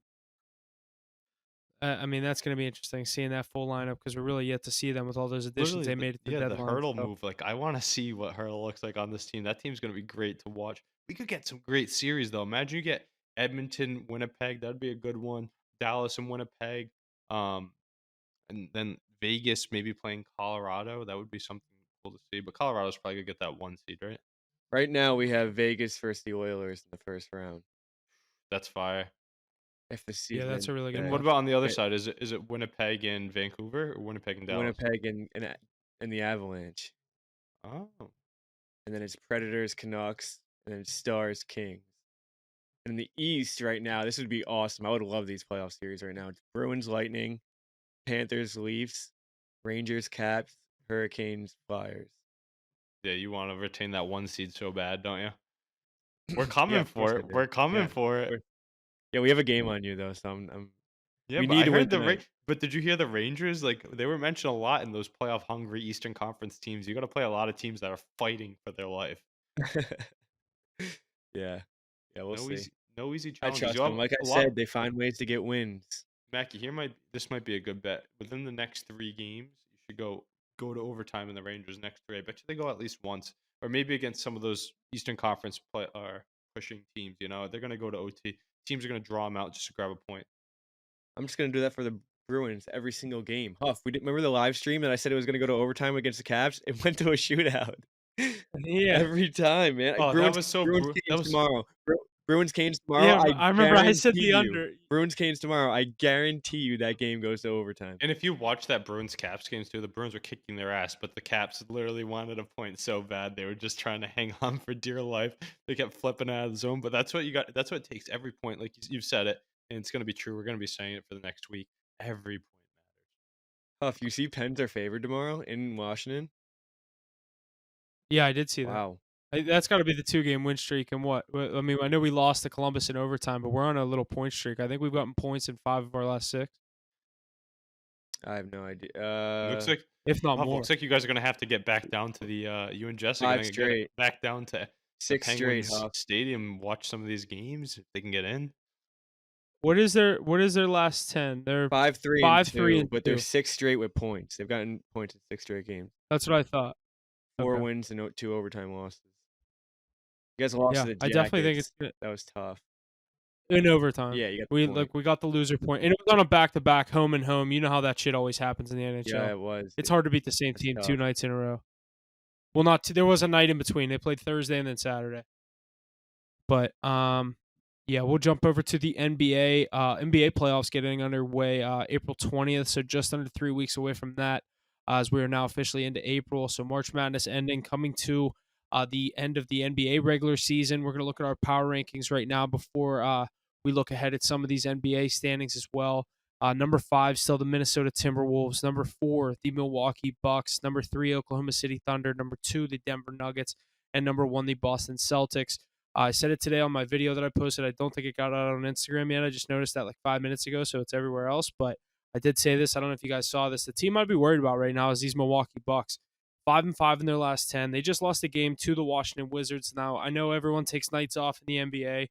I mean, that's going to be interesting seeing that full lineup because we're really yet to see them with all those additions Literally, they made at the the deadline. Hurdle so. move. Like, I want to see what Hurdle looks like on this team. That team's going to be great to watch. We could get some great series though. Imagine you get Edmonton, Winnipeg. That'd be a good one. Dallas and Winnipeg. And then Vegas maybe playing Colorado. That would be something cool to see. But Colorado's probably gonna get that 1 seed, right? Right now we have Vegas versus the Oilers in the first round. That's fire. If the season that's a really good And Yeah. what about on the other Yeah. side? Is it Winnipeg and Vancouver or Winnipeg and Dallas? Winnipeg and the Avalanche. Oh, And then it's Predators, Canucks, and then Stars, Kings. And in the East right now, this would be awesome. I would love these playoff series right now. It's Bruins, Lightning, Panthers, Leafs, Rangers, Caps, Hurricanes, Flyers. yeah. You want to retain that 1 seed so bad, don't you? We're coming of course for I it. do. We're coming Yeah. for it. Yeah, we have a game on you though, so I'm Yeah, we but need I to win heard tonight. But did you hear the Rangers? Like they were mentioned a lot in those playoff hungry Eastern Conference teams. You got to play a lot of teams that are fighting for their life. Yeah, we'll see. No easy I challenges. trust You have them. Like I a lot. said, they find ways to get wins. Mackie, this might be a good bet. Within the next 3 games, you should go to overtime in the Rangers next 3. I bet you they go at least once, or maybe against some of those Eastern Conference play or pushing teams. You know, they're gonna go to OT. Teams are gonna draw them out just to grab a point. I'm just gonna do that for the Bruins every single game. Huff, we didn't remember the live stream that I said it was gonna go to overtime against the Caps. It went to a shootout. Yeah. Every time, man. Oh, Bruins, that was so Bruins that games was tomorrow. Bruins Canes tomorrow. Yeah, I I remember I guarantee said the you. under. Bruins Canes tomorrow. I guarantee you that game goes to overtime. And if you watch that Bruins Caps games too, the Bruins were kicking their ass, but the Caps literally wanted a point so bad they were just trying to hang on for dear life. They kept flipping out of the zone, but that's what you got. That's what it takes. Every point, like you've said it, and it's going to be true. We're going to be saying it for the next week. Every point Huff, you see Pens are favored tomorrow in Washington? Yeah, I did see that. Wow. That's got to be the 2-game win streak. And what? I mean, I know we lost to Columbus in overtime, but we're on a little point streak. I think we've gotten points in 5 of our last 6, I have no idea. Looks like if not more. looks like you guys are going to have to get back down to the you and Jesse are 5 going to get straight. back down to the 6 straight, Penguins Huff. Stadium, watch some of these games if they can get in. What is their last 10? They're 5-3 5, and 3 2, and but they're 2. 6 straight with points. They've gotten points in 6 straight games. That's what I thought. 4 Okay. wins and 2 overtime losses. You guys lost to Yeah, the I definitely think Jackets. it's good. That was tough. In overtime. Yeah, you got the We point. we got the loser point. And it was on a back-to-back, home and home. You know how that shit always happens in the NHL. Yeah, it was. It's hard to beat the same That's team tough. 2 nights in a row. Well, not two, there was a night in between. They played Thursday and then Saturday. But yeah, we'll jump over to the NBA. NBA playoffs getting underway April 20th, so just under 3 weeks away from that, as we are now officially into April. So March Madness ending, coming to the end of the NBA regular season. We're going to look at our power rankings right now before we look ahead at some of these NBA standings as well. Number 5, still the Minnesota Timberwolves. Number 4, the Milwaukee Bucks. Number 3, Oklahoma City Thunder. Number 2, the Denver Nuggets. And number 1, the Boston Celtics. I said it today on my video that I posted. I don't think it got out on Instagram yet. I just noticed that like 5 minutes ago, so it's everywhere else. But I did say this. I don't know if you guys saw this. The team I'd be worried about right now is these Milwaukee Bucks. 5-5 in their last 10. They just lost a game to the Washington Wizards. Now, I know everyone takes nights off in the NBA.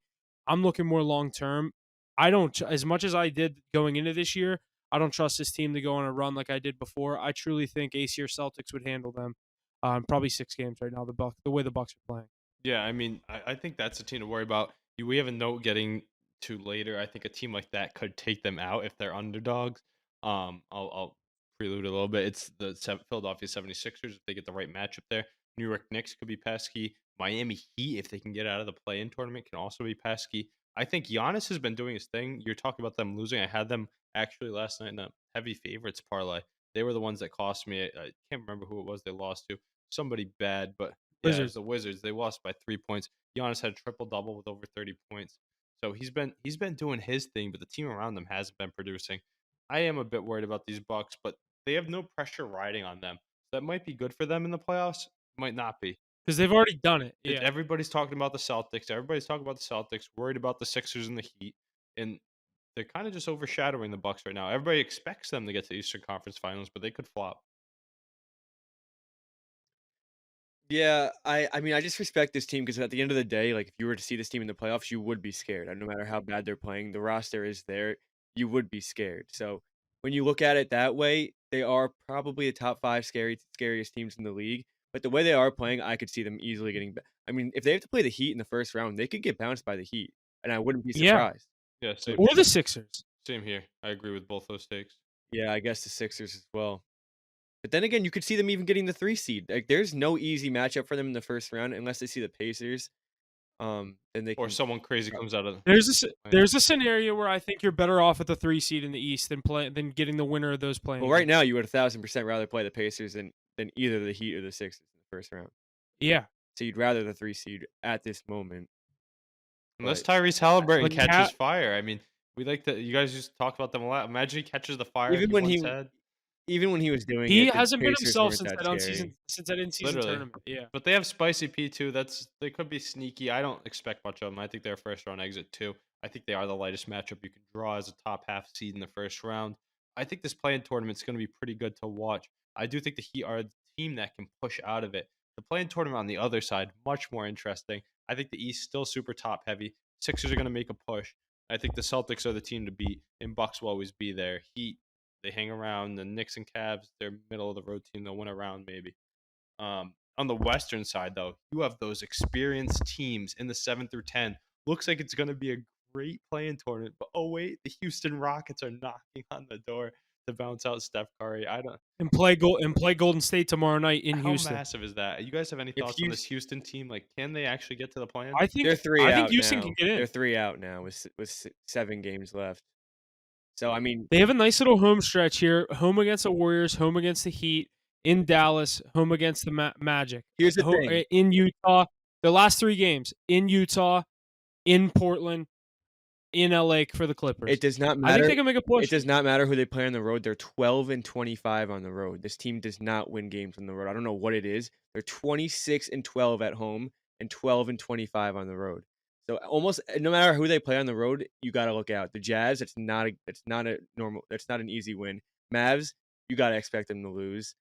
I'm looking more long-term. I don't, as much as I did going into this year, I don't trust this team to go on a run like I did before. I truly think AC or Celtics would handle them. Probably 6 games right now, the way the Bucks are playing. Yeah, I mean, I think that's a team to worry about. We have a note getting to later. I think a team like that could take them out if they're underdogs. I'll prelude a little bit. It's the Philadelphia 76ers if they get the right matchup there. New York Knicks could be pesky. Miami Heat, if they can get out of the play-in tournament, can also be pesky. I think Giannis has been doing his thing. You're talking about them losing. I had them actually last night in a heavy favorites parlay. They were the ones that cost me. I can't remember who it was they lost to. Somebody bad, but yeah, it was Wizards. the Wizards. They lost by 3 points. Giannis had a triple double with over 30 points. So he's been doing his thing, but the team around them hasn't been producing. I am a bit worried about these Bucks, but they have no pressure riding on them. That might be good for them in the playoffs. Might not be. Because they've already done it. Yeah. Everybody's talking about the Celtics. Everybody's talking about the Celtics. Worried about the Sixers and the Heat, and they're kind of just overshadowing the Bucks right now. Everybody expects them to get to the Eastern Conference Finals, but they could flop. Yeah, I mean, I just respect this team because at the end of the day, like, if you were to see this team in the playoffs, you would be scared. No matter how bad they're playing, the roster is there. You would be scared. So when you look at it that way, they are probably the top 5 scariest teams in the league. But the way they are playing, I could see them easily getting. I mean, if they have to play the Heat in the first round, they could get bounced by the Heat, and I wouldn't be Yeah. surprised. Yeah, same. Or the Sixers. Same here. I agree with both those takes. Yeah, I guess the Sixers as well. But then again, you could see them even getting the 3 seed. Like, there's no easy matchup for them in the first round unless they see the Pacers. Then they Or can. someone crazy comes out of. There's a scenario where I think you're better off at the 3 seed in the East than getting the winner of those playing. Well, right now you would 1,000% rather play the Pacers than either the Heat or the Sixers in the first round. Yeah. So you'd rather the 3 seed at this moment. Unless But Tyrese Halliburton Like catches fire. I mean, we like to. You guys just talk about them a lot. Imagine he catches the fire. even when once he had. even when he was doing He it, the hasn't been Pacers himself weren't since that in-season Literally. tournament. Yeah. But they have Spicy P too. They could be sneaky. I don't expect much of them. I think they're a first round exit too. I think they are the lightest matchup you can draw as a top half seed in the first round. I think this play-in tournament is going to be pretty good to watch. I do think the Heat are the team that can push out of it. The play-in tournament on the other side, much more interesting. I think the East still super top heavy. Sixers are going to make a push. I think the Celtics are the team to beat, and Bucks will always be there. Heat, they hang around. The Knicks and Cavs, they're middle of the road team. They'll win a round maybe. On the Western side, though, you have those experienced teams in the 7 through 10. Looks like it's going to be a great play-in tournament. But oh wait, the Houston Rockets are knocking on the door. to bounce out Steph Curry. I don't. And play Golden State tomorrow night in How Houston. massive is that? You guys have any If thoughts on this Houston team? Like, can they actually get to the play-in? They're 3 I think out Houston can now. get in. They're 3 out now with 7 games left. So, I mean, They have a nice little home stretch here. Home against the Warriors, home against the Heat, in Dallas, home against the Magic. here's the thing. In Utah, the last 3 games in Utah, in Portland, in LA for the Clippers. It does not I think matter. they can make a push. It does not matter who they play on the road. They're 12-25 on the road. This team does not win games on the road. I don't know what it is. They're 26-12 at home and 12-25 on the road. So almost no matter who they play on the road, you got to look out. The Jazz, it's not an easy win. Mavs, you got to expect them to lose.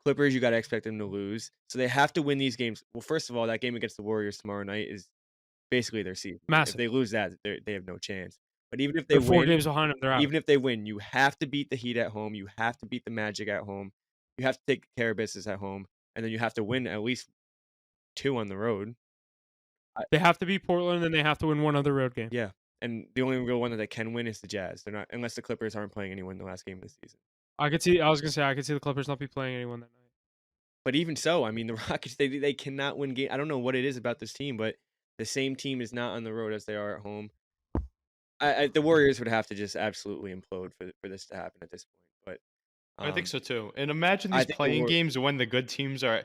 Clippers, you got to expect them to lose. So they have to win these games. Well, first of all, that game against the Warriors tomorrow night is basically their season. Massive. If they lose that, they have no chance. But even if they They're 4 win, games behind them, they're out. even if they win, you have to beat the Heat at home. You have to beat the Magic at home. You have to take care of business at home, and then you have to win at least 2 on the road. They have to beat Portland, and they have to win 1 other road game. Yeah, and the only real one that they can win is the Jazz. They're not, unless the Clippers aren't playing anyone in the last game of the season. I could see the Clippers not be playing anyone that night. But even so, I mean, the Rockets, they cannot win games. I don't know what it is about this team, but the same team is not on the road as they are at home. The Warriors would have to just absolutely implode for this to happen at this point. But I think so too. And imagine I these think playing games when the good teams are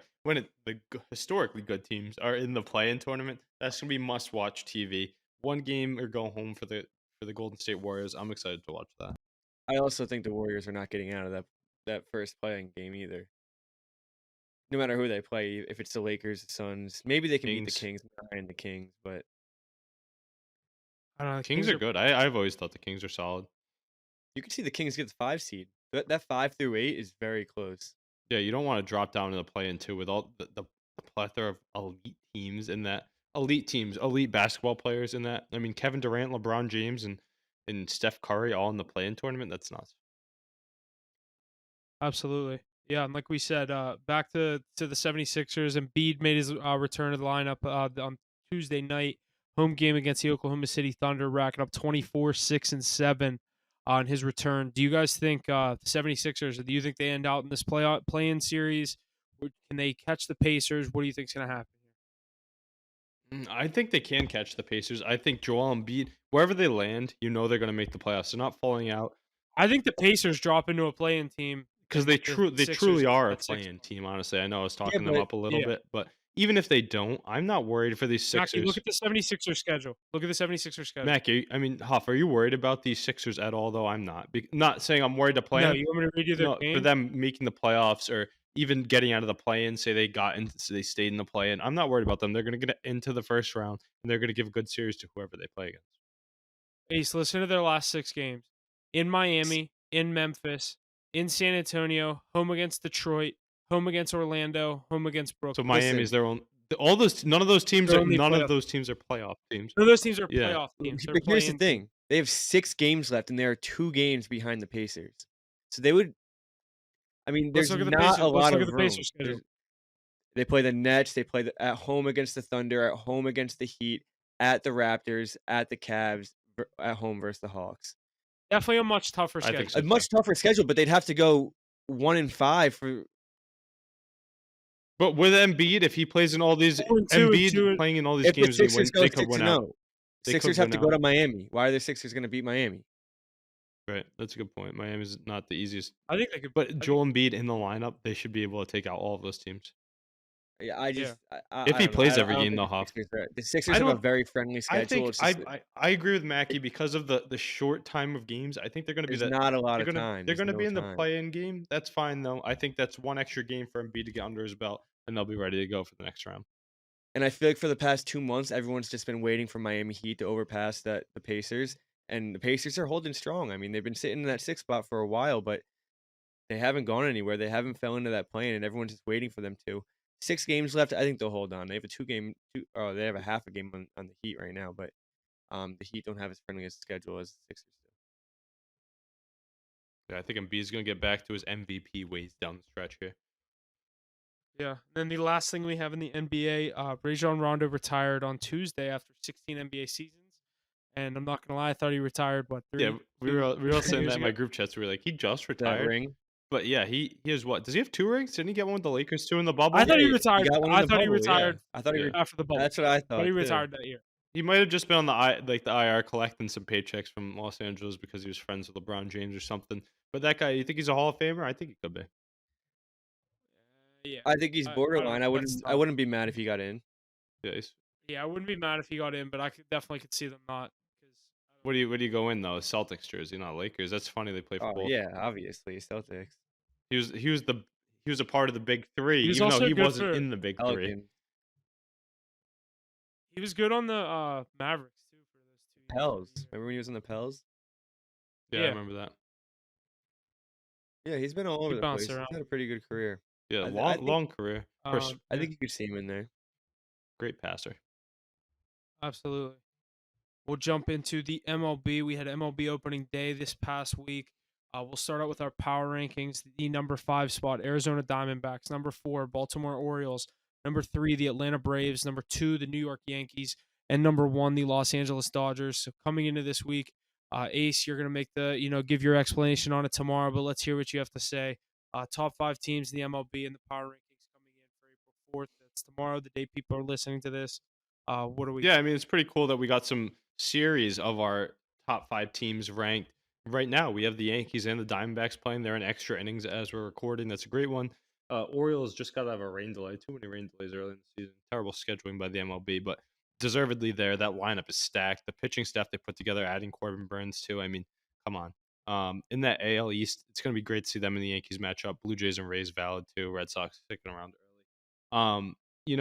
historically good teams are in the play-in tournament. That's gonna be must-watch TV. One game or go home for the Golden State Warriors. I'm excited to watch that. I also think the Warriors are not getting out of that first playing game either. No matter who they play, if it's the Lakers, the Suns, maybe they can beat the Kings behind the Kings, but I don't know. Kings are good. I've always thought the Kings are solid. you can see the Kings get the 5 seed. That 5 through 8 is very close. Yeah, you don't want to drop down to the play-in too with all the plethora of elite teams in that. Elite basketball players in that. I mean, Kevin Durant, LeBron James, and Steph Curry all in the play-in tournament. That's nuts. Absolutely. Yeah, and like we said, back to the 76ers, and Embiid made his return to the lineup on Tuesday night, home game against the Oklahoma City Thunder, racking up 24, 6, and 7 on his return. Do you guys think the 76ers, do you think they end out in this play-in series? Or can they catch the Pacers? What do you think is going to happen here? I think they can catch the Pacers. I think Joel Embiid, wherever they land, they're going to make the playoffs. They're not falling out. I think the Pacers drop into a play-in team. Because they truly are a play-in team, honestly. I know I was talking them up a little bit, but even if they don't, I'm not worried for these Sixers. Mackie, look at the 76ers schedule. Mac, Huff, are you worried about these Sixers at all, though? I'm not. Not saying I'm worried to play No, them. you want me to read you their game? For them making the playoffs or even getting out of the play-in, say they stayed in the play-in. I'm not worried about them. They're going to get into the first round, and they're going to give a good series to whoever they play against. Ace, listen to their last 6 games. In Miami, in Memphis, in San Antonio, home against Detroit, home against Orlando, home against Brooklyn. So Miami is their own. None of those teams are playoff teams. None of those teams are playoff teams. But here's the thing: they have 6 games left, and they are 2 games behind the Pacers. So they would. I mean, there's not a lot of room. They play the Nets. They play at home against the Thunder, at home against the Heat, at the Raptors, at the Cavs, at home versus the Hawks. Definitely a much tougher schedule. A much tougher schedule, but they'd have to go 1-5 for. But with Embiid, if he plays in all these, playing in all these games, they could win out. Sixers have to go to Miami. Why are the Sixers going to beat Miami? Right, that's a good point. Miami's not the easiest. I think they could. But Joel Embiid in the lineup, they should be able to take out all of those teams. Yeah, if he plays every game, they'll have. The Sixers have a very friendly schedule. I agree with Mackie because of the short time of games. I think they're going to be not a lot of time. They're going to be in the play-in game. That's fine though. I think that's one extra game for Embiid to get under his belt, and they'll be ready to go for the next round. And I feel like for the past 2 months, everyone's just been waiting for Miami Heat to overpass the Pacers, and the Pacers are holding strong. I mean, they've been sitting in that 6th spot for a while, but they haven't gone anywhere. They haven't fell into that play-in, and everyone's just waiting for them to. 6 games left. I think they'll hold on. They have they have a half a game on the Heat right now, but the Heat don't have as friendly a schedule as the Sixers do. Yeah, I think Embiid's going to get back to his MVP ways down the stretch here. Yeah. Then the last thing we have in the NBA, Rajon Rondo retired on Tuesday after 16 NBA seasons, and I'm not gonna lie, I thought he retired. What Yeah, we were all saying years that in my ago? group chats. We were like, he just That retired, ring. but yeah, he has what? Does he have 2 rings? Didn't he get one with the Lakers too in the I bubble? thought Yeah, he he retired. got one in I the thought he bubble. Yeah, retired I thought he. Yeah. after the bubble. That's what I I thought he thought too. retired that year. He might have just been on the IR collecting some paychecks from Los Angeles because he was friends with LeBron James or something. But that guy, you think he's a Hall of Famer? I think he could be. Yeah, I think he's I don't borderline. I know. That's wouldn't. I tough. wouldn't be mad if he got in. Yeah. Yeah, I wouldn't be mad if he got in, but I definitely could see them not because What do you go in though? Celtics jersey, not Lakers. That's funny. They play for Oh both. yeah, obviously Celtics, He was a part of the big three, he was even though also he good wasn't for. in the big three. Pelicans, He was good on the Mavericks too for those 2 years. Pels. Remember when he was in the Pels? Yeah, I Yeah, remember that. Yeah, he's been all he over the bounced place. He's around. had a pretty good career. Yeah, I think. long career. Of course, I Yeah, think you could see him in there. great passer. absolutely. We'll jump into the MLB. We had MLB opening day this past week. We'll start out with our power rankings. The number 5 spot, Arizona Diamondbacks. Number 4, Baltimore Orioles. Number 3, the Atlanta Braves. Number 2, the New York Yankees. And number 1, the Los Angeles Dodgers. So coming into this week, Ace, you're gonna make give your explanation on it tomorrow. But let's hear what you have to say. Top 5 teams in the MLB and the power rankings coming in for April 4th. That's tomorrow, the day people are listening to this. What do we Yeah, got? I mean, it's pretty cool that we got some series of our top 5 teams ranked. Right now, we have the Yankees and the Diamondbacks playing. They're in extra innings as we're recording. That's a great one. Orioles just got to have a rain delay. Too many rain delays early in the season. Terrible scheduling by the MLB, but deservedly there. That lineup is stacked. The pitching staff they put together, adding Corbin Burns too. I mean, come on. In that AL East, it's going to be great to see them in the Yankees matchup. Blue Jays and Rays valid too. Red Sox sticking around early.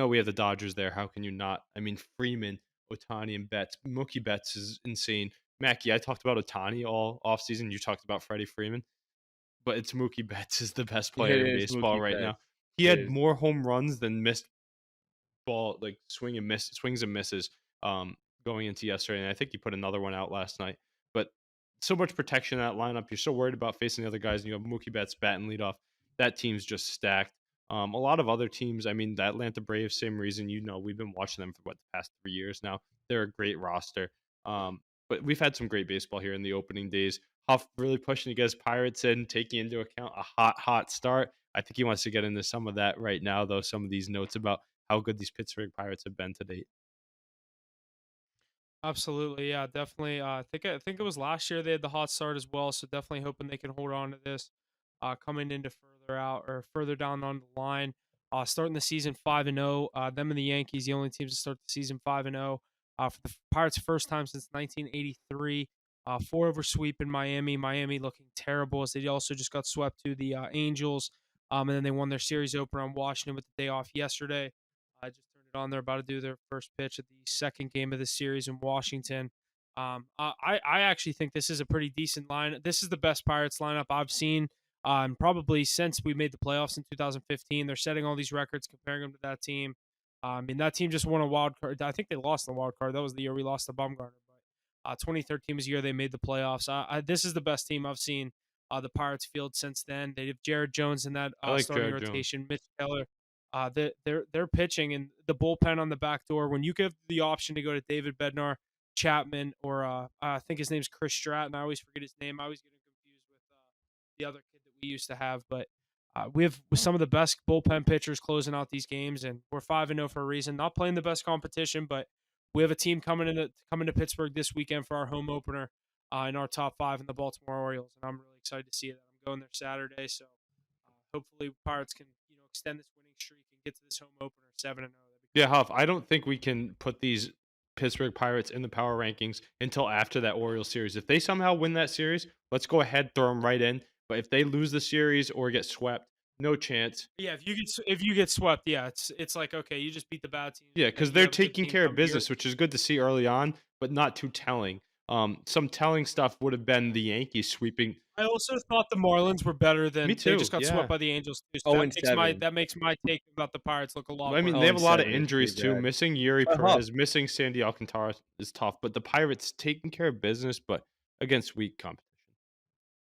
We have the Dodgers there. How can you not? I mean, Freeman, Otani, and Betts. Mookie Betts is insane. Mackie, I talked about Otani all offseason. You talked about Freddie Freeman, but it's Mookie Betts is the best It player in is baseball Mookie right now. Betts. He It had is. more home runs than missed ball, like swings and misses going into yesterday. And I think he put another one out last night. But so much protection in that lineup. You're so worried about facing the other guys, and you have Mookie Betts batting leadoff. That team's just stacked. A lot of other teams, I mean, the Atlanta Braves, same reason, we've been watching them for the past 3 years now. They're a great roster. But we've had some great baseball here in the opening days. Huff really pushing to get his Pirates in, taking into account a hot start. I think he wants to get into some of that right now, though, some of these notes about how good these Pittsburgh Pirates have been to date. Absolutely, yeah, definitely. I think it was last year they had the hot start as well, so definitely hoping they can hold on to this coming into further out or further down on the line. Starting the season 5-0. Them and the Yankees, the only teams to start the season 5-0. For the Pirates, first time since 1983. 4-over sweep in Miami. Miami looking terrible as they also just got swept to the Angels. And then they won their series opener on Washington with the day off yesterday. I just turned it on. They're about to do their first pitch at the second game of the series in Washington. I actually think this is a pretty decent line. This is the best Pirates lineup I've seen probably since we made the playoffs in 2015. They're setting all these records, comparing them to that team. I mean, that team just won a wild card. I think they lost the wild card. That was the year we lost to Bumgarner. But 2013 was the year they made the playoffs. This is the best team I've seen the Pirates field since then. They have Jared Jones in that I like starting Jared Jones. rotation. Mitch Keller. They're pitching and the bullpen on the back door. When you give the option to go to David Bednar, Chapman, or I think his name's Chris Stratton. I always forget his name. I always get him confused with the other kid that we used to have. But we have some of the best bullpen pitchers closing out these games, and we're 5-0 for a reason. Not playing the best competition, but we have a team coming to Pittsburgh this weekend for our home opener in our top 5 in the Baltimore Orioles, and I'm really excited to see that. I'm going there Saturday, so hopefully Pirates can extend this winning streak and get to this home opener 7-0. Yeah, Huff, I don't think we can put these Pittsburgh Pirates in the power rankings until after that Orioles series. If they somehow win that series, let's go ahead, throw them right in. But if they lose the series or get swept, no chance. Yeah, if you get swept, yeah, it's like okay, you just beat the bad teams. Yeah, and because you they're have a good taking team care of come to your- business, which is good to see early on, but not too telling. Some telling stuff would have been the Yankees sweeping. I also thought the Marlins were better than Me they too. just got Yeah. swept by the Angels too. So 0-7. that makes my take about the Pirates look a lot I mean, worse. they have a lot of 0-7 is injuries pretty too. bad. Missing Yuri But Huff, Perez, missing Sandy Alcantara is tough. But the Pirates taking care of business, but against weak competition.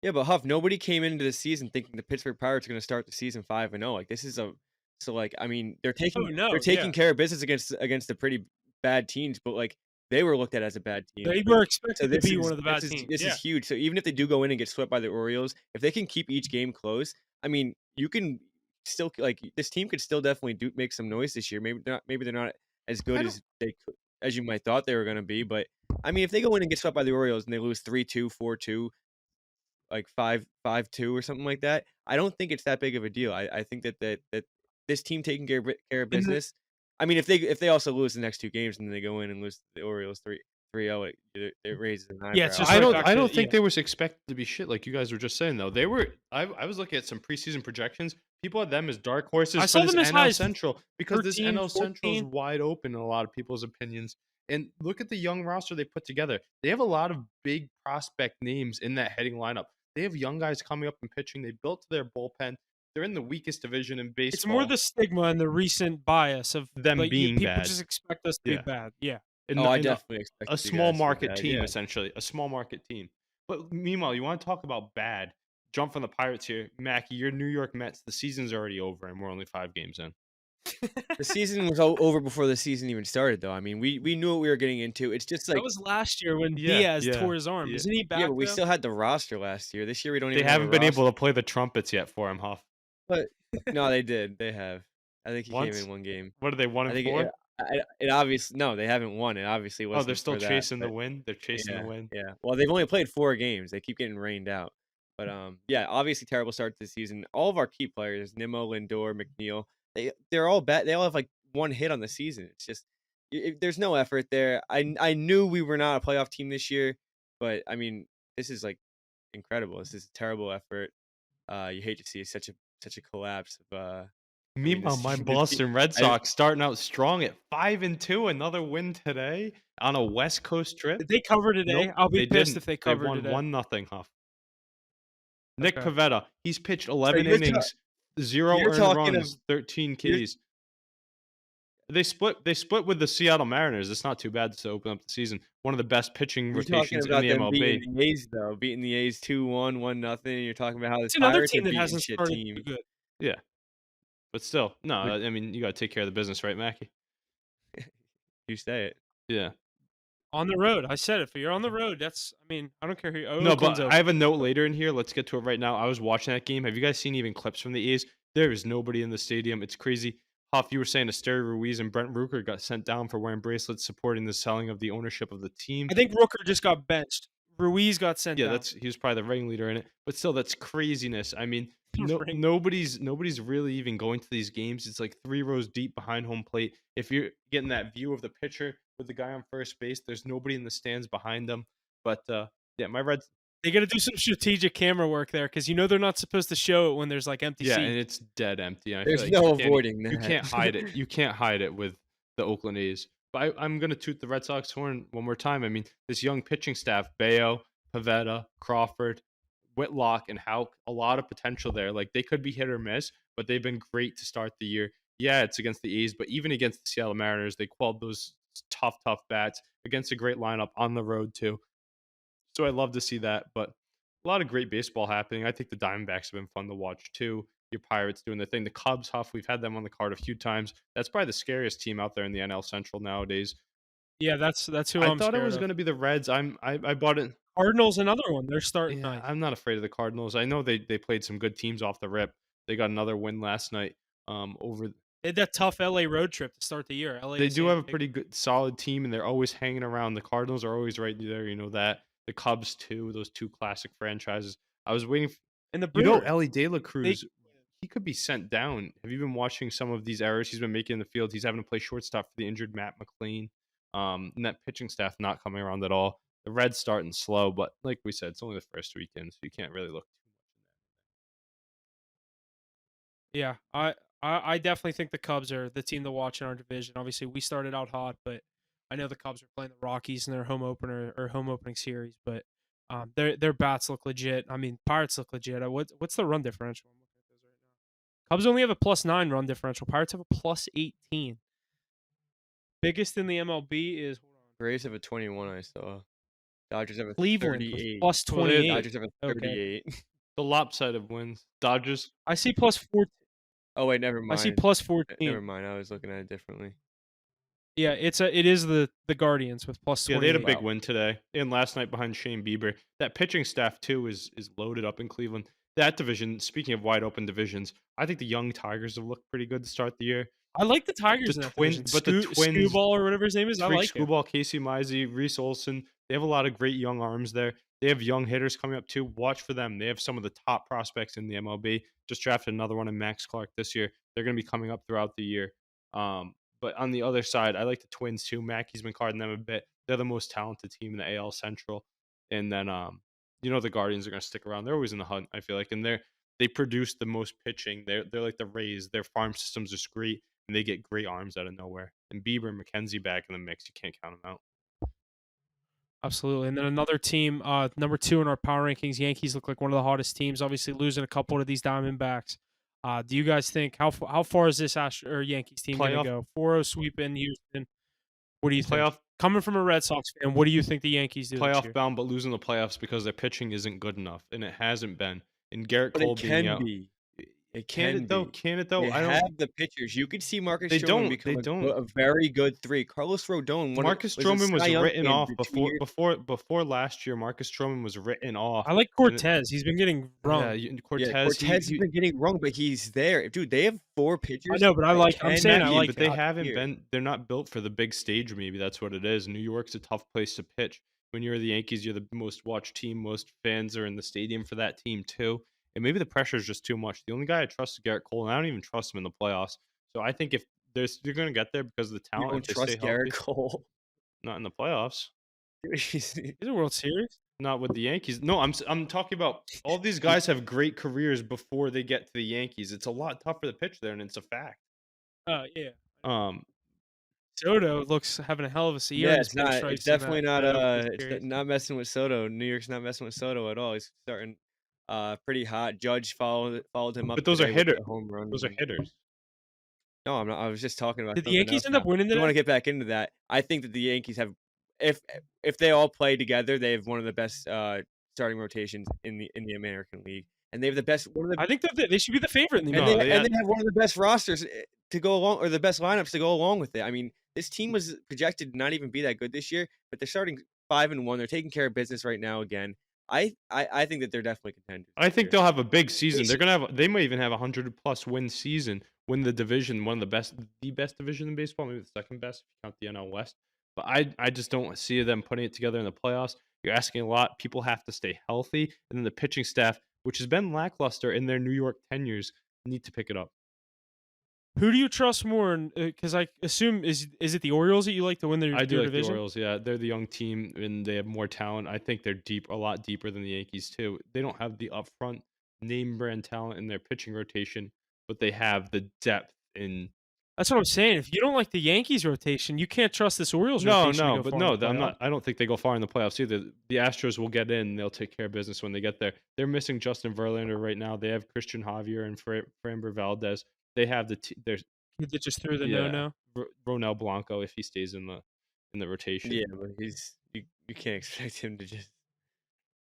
yeah, but Huff, nobody came into the season thinking the Pittsburgh Pirates are going to start the season 5-0. Like this is I mean, they're Oh taking no, they're taking yeah. care of business against the pretty bad teams, but like they were looked at as a bad team. They So were so expected to be one of the bad teams. this is Yeah. huge. So even if they do go in and get swept by the Orioles, if they can keep each game close, I mean, you can still like this team could still definitely do make some noise this year. Maybe they're not as good I don't as as you might thought they were going to be, but I mean, if they go in and get swept by the Orioles and they lose 3-2, 4-2, like 5-2 or something like that, I don't think it's that big of a deal. I think that this team taking care of In the business. I mean, if they also lose the next 2 games and then they go in and lose to the Orioles 3-0, it raises an Yeah, it's eyebrow. just I right don't back I to don't think yeah. they was expected to be shit like you guys were just saying though. They were I was looking at some preseason projections. People had them as dark horses I for saw this them as high NL as Central because this 13, NL Central is 14. wide open in a lot of people's opinions. And look at the young roster they put together. They have a lot of big prospect names in that heading lineup. They have young guys coming up and pitching. They built their bullpen. They're in the weakest division in It's more baseball. the stigma and the recent bias of Them like you, being people bad. just expect us to be Yeah. bad. Yeah. In, Oh, I in definitely a expected you small guys to be market bad. team, Yeah. essentially. A small market team. But meanwhile, you want to talk about bad. Jump from the Pirates here. Mackie, your New York Mets, the season's already over and we're only 5 games in. The season was over before the season even started, though. I mean, we knew what we were getting into. It's just That like, was last year when Yeah, Diaz yeah, tore his arm. yeah. Isn't he yeah, back but we though? still had the roster last year. This year we don't They even have a haven't been able roster. to play the trumpets yet for him, Huff. But no, they did. They have. I think he came Once? in 1 game. What are they, 1 I and think 4? it obviously no, they haven't won. It obviously Oh, they're wasn't still for that. chasing the But win? They're chasing the yeah, win. yeah. Well, they've only played 4 games. They keep getting rained out. But yeah, obviously terrible start to the season. All of our key players, Nimmo, Lindor, McNeil, they're all bad. They all have like 1 hit on the season. It's just there's no effort there. I knew we were not a playoff team this year, but I mean, this is like incredible. This is a terrible effort. You hate to see such a collapse of I mean, Meanwhile, my this Boston Red I Sox starting out strong at 5-2, another win today on a West Coast trip. Did they cover today? Nope, I'll be they pissed didn't. if they They cover won today. 1-0, Huff. Nick Okay. Pivetta, he's pitched so 11 you're innings, 0 you're earned talking of runs, 13 you're Ks. They split with the Seattle Mariners. It's not too bad to open up the season. One of the best pitching you're talking rotations in about the them beating MLB. the A's though, beating the A's 2-1, 1-0. You're talking about how the It's another Pirates are team that beating hasn't shit started too teams. good. Yeah, but still, no. Which I mean, you got to take care of the business, right, Mackie? you say it. Yeah. On the road. I said it. If you're on the road, that's I mean, I don't care who No, Oakland's but open. I have a note later in here. Let's get to it right now. I was watching that game. Have you guys seen even clips from the A's? There is nobody in the stadium. It's crazy. Huff, you were saying Asterio Ruiz and Brent Rooker got sent down for wearing bracelets supporting the selling of the ownership of the team. I think Rooker just got benched. Ruiz got sent Yeah, down. he was probably the ringleader in it. But still, that's craziness. I mean, Ring- nobody's really even going to these games. It's like 3 rows deep behind home plate. If you're getting that view of the pitcher with the guy on first base, there's nobody in the stands behind them. But yeah, my Reds. They got to do some strategic camera work there because they're not supposed to show it when there's like empty Yeah, seats. and it's dead empty. I There's feel like no you can't avoiding you that. can't hide it. You can't hide it with the Oakland A's. But I'm going to toot the Red Sox horn one more time. I mean, this young pitching staff, Bayo, Pivetta, Crawford, Whitlock, and Houck, a lot of potential there. Like, they could be hit or miss, but they've been great to start the year. Yeah, it's against the A's, but even against the Seattle Mariners, they quelled those tough bats against a great lineup on the road, too. So I love to see that, but a lot of great baseball happening. I think the Diamondbacks have been fun to watch too. Your Pirates doing their thing. The Cubs, Huff, we've had them on the card a few times. That's probably the scariest team out there in the NL Central nowadays. Yeah, that's who I I'm thought it scared was of. going to be the Reds. I bought it. Cardinals, another one. They're starting Yeah, ninth. I'm not afraid of the Cardinals. I know they played some good teams off the rip. They got another win last night over. They had that tough LA road trip to start the year. LA They to do San have a Diego. pretty good, solid team, and they're always hanging around. The Cardinals are always right there. You know that. The Cubs too. Those 2 classic franchises. I was waiting. And the You know, Brewers. Ellie De La Cruz, he could be sent down. Have you been watching some of these errors he's been making in the field? He's having to play shortstop for the injured Matt McLean. And that pitching staff not coming around at all. The Reds starting slow, but like we said, it's only the first weekend, so you can't really look too Yeah, I definitely think the Cubs are the team to watch in our division. Obviously, we started out hot, but I know the Cubs are playing the Rockies in their home opener or home opening series. But their bats look legit. I mean, Pirates look legit. What's the run differential? I'm looking at those right now. Cubs only have a +9 run differential. Pirates have a +18. Biggest in the MLB is Braves have a 21. I saw. Dodgers have a Cleveland 38. with +28. Dodgers have a Okay. 38. The lopsided wins. Dodgers. I see +14. Oh wait, never I see mind. +14. Never mind. I was looking at it differently. Yeah, it is the Guardians with plus Yeah, they had a 28. big Wow. win today, and last night behind Shane Bieber. That pitching staff too is loaded up in Cleveland. That division, speaking of wide open divisions, I think the young Tigers have looked pretty good to start the year. I like the The Tigers in that division. twin but the Twins, Screwball or whatever his name is, I Tariq like him. Skubal, Casey Mizey, Reese Olson, they have a lot of great young arms there. They have young hitters coming up too. Watch for them. They have some of the top prospects in the MLB. Just drafted another one in Max Clark this year. They're going to be coming up throughout the year. But on the other side, I like the Twins too. Mackey's been carding them a bit. They're the most talented team in the AL Central. And then the Guardians are going to stick around. They're always in the hunt, I feel like, and they produce the most pitching. They're like the Rays. Their farm systems are great, and they get great arms out of nowhere. And Bieber and McKenzie back in the mix, you can't count them out. Absolutely. And then another team, number 2 in our power rankings, Yankees look like one of the hottest teams, obviously losing a couple of these Diamondbacks. Do you guys think how far is this Yankees team going to Playoff go? 4-0 sweep in Houston. What do you think? playoff Coming from a Red Sox fan, what do you think the Yankees do this playoff year? bound, but losing the playoffs because their pitching isn't good enough, and it hasn't been. And Garrett But Cole it being can out, be. It can can it though? be. Can it though? They I don't. have the pitchers. You could see Marcus They Stroman don't. become They don't. a very good 3. Carlos Rodon, Marcus was a Stroman was Cy Young written off candidate 2 years. before last year. Marcus Stroman was written off. I like And it- Cortez. He's been getting rung. Yeah, Yeah, Cortez. Cortez has been getting rung, but he's there. Dude, they have 4 pitchers I know, but I that like. I'm can saying I be like but him. they top haven't tier. been. They're not built for the big stage. Maybe that's what it is. New York's a tough place to pitch. When you're the Yankees, you're the most watched team. Most fans are in the stadium for that team too. And maybe the pressure is just too much. The only guy I trust is Garrett Cole, and I don't even trust him in the playoffs. So I think if they're going to get there because of the You talent, don't if they trust stay Garrett healthy, Cole. not in the playoffs. Is it World Series? Not with the Yankees. No, I'm talking about all these guys have great careers before they get to the Yankees. It's a lot tougher to pitch there, and it's a fact. Yeah. Um, Soto looks having a hell of a year. Yeah, in his it's not. pinstripes It's in definitely not. that opening It's series. not messing with Soto. New York's not messing with Soto at all. He's starting pretty hot. Judge followed him up but those are today with hitters. the home run. Those are hitters. No, I'm not. I was just talking about Did the something Yankees else end now. up winning If you want to today? get back into that, I think that the Yankees have, if they all play together, they have one of the best starting rotations in the American League, and they have the best one of the I think that they should be the favorite in the No, and American. they they have one of the best rosters to go along, or the best lineups to go along with it. I mean, this team was projected to not even be that good this year, but they're starting 5-1. They're taking care of business right now again. I think that they're definitely contenders. I this think year. they'll have a big season. They They're gonna have. They might even have 100+ win season. Win the division, one of the best division in baseball, maybe the second best if you count the NL West. But I just don't see them putting it together in the playoffs. You're asking a lot. People have to stay healthy, and then the pitching staff, which has been lackluster in their New York tenures, need to pick it up. Who do you trust more? Because I assume is it the Orioles that you like to win I do your like division? the Orioles. Yeah, they're the young team and they have more talent. I think they're a lot deeper than the Yankees too. They don't have the upfront name brand talent in their pitching rotation, but they have the depth in. That's what I'm saying. If you don't like the Yankees rotation, you can't trust this Orioles rotation. to go far in the I'm playoffs. not. I don't think they go far in the playoffs either. The Astros will get in. They'll take care of business when they get there. They're missing Justin Verlander right now. They have Christian Javier and Framber Valdez. They have there's Kid that just threw the yeah, no. Ronel Blanco if he stays in the rotation. Yeah, but you can't expect him to just.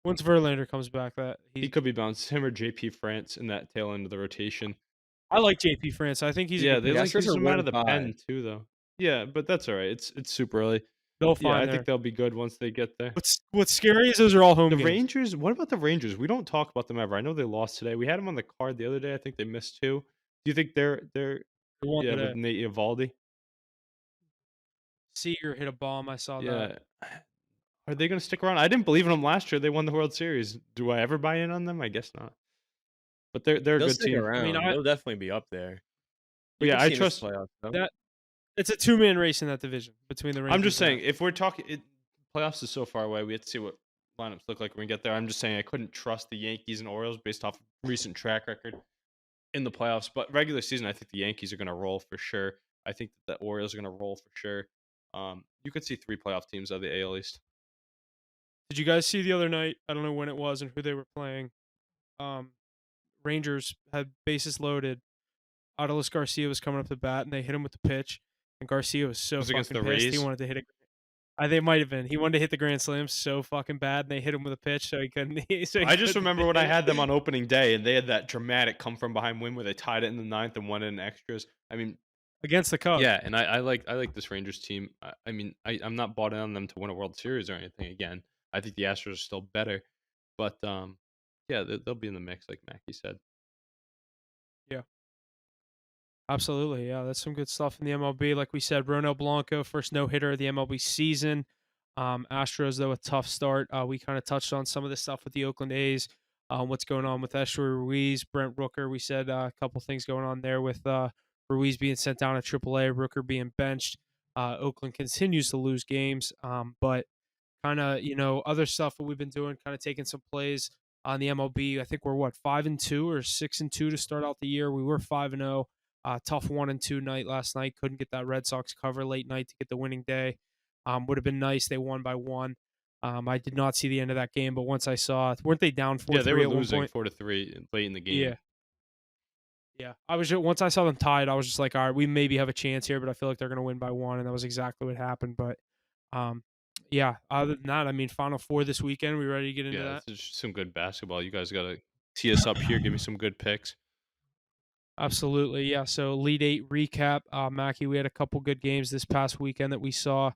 Once Verlander comes back, that He could be bounced. Him or JP France in that tail end of the rotation. I like JP France. I think he's a Yeah, good they pitcher. like Astros use are him out of the 1-5. pen too, though. Yeah, but that's all right. It's super early. They'll Yeah, find I there. think they'll be good once they get there. What's scary is those are all home The games. Rangers. What about the Rangers? We don't talk about them ever. I know they lost today. We had them on the card the other day. I think they missed 2. Do you think they're They won yeah today. with Nate Eovaldi? Seager hit a bomb. I saw that. Yeah. Are they going to stick around? I didn't believe in them last year. They won the World Series. Do I ever buy in on them? I guess not. But they're a They'll good stick team. around. I- They'll definitely be up there. But You yeah, can I see in this trust. playoffs, though. That It's a 2-man race in that division between the Rangers. I'm just and saying, if we're talking, playoffs is so far away. We have to see what lineups look like when we get there. I'm just saying I couldn't trust the Yankees and Orioles based off recent track record in the playoffs. But regular season, I think the Yankees are going to roll for sure. I think that the Orioles are going to roll for sure. You could see 3 playoff teams out of the AL East. Did you guys see the other night? I don't know when it was and who they were playing. Rangers had bases loaded. Adolis Garcia was coming up to bat, and they hit him with the pitch. And Garcia was so Was it against fucking the pissed. He Rays? wanted to hit it. I think it might have been. He wanted to hit the grand slam so fucking bad, and they hit him with a pitch, so he couldn't. I just remember when I had them on opening day, and they had that dramatic come from behind win where they tied it in the 9th and won it in extras. I mean, against the Cubs. Yeah, and I like this Rangers team. I mean, I'm not bought in on them to win a World Series or anything. Again, I think the Astros are still better, but yeah, they'll be in the mix, like Mackie said. Yeah. Absolutely, yeah, that's some good stuff in the MLB. Like we said, Ronel Blanco, first no hitter of the MLB season. Astros though a tough start. We kind of touched on some of the stuff with the Oakland A's. What's going on with Esteury Ruiz, Brent Rooker? We said a couple things going on there with Ruiz being sent down to AAA, Rooker being benched. Oakland continues to lose games, but kind of other stuff that we've been doing, kind of taking some plays on the MLB. I think we're what 5-2 or 6-2 to start out the year. We were 5-0. Tough 1-2 night last night. Couldn't get that Red Sox cover late night to get the winning day. Would have been nice. They won by 1. I did not see the end of that game, but once I saw it, weren't they down 4-3 Yeah, they were at one losing point? 4-3 late in the game. Yeah, yeah. I was once I saw them tied, I was just like, all right, we maybe have a chance here, but I feel like they're going to win by 1, and that was exactly what happened. But um, yeah. Other than that, I mean, Final Four this weekend. We ready to get into Yeah, that? this is some good basketball. You guys gotta tee us up here. Give me some good picks. Absolutely, yeah. So Elite Eight recap, Mackie. We had a couple good games this past weekend that we saw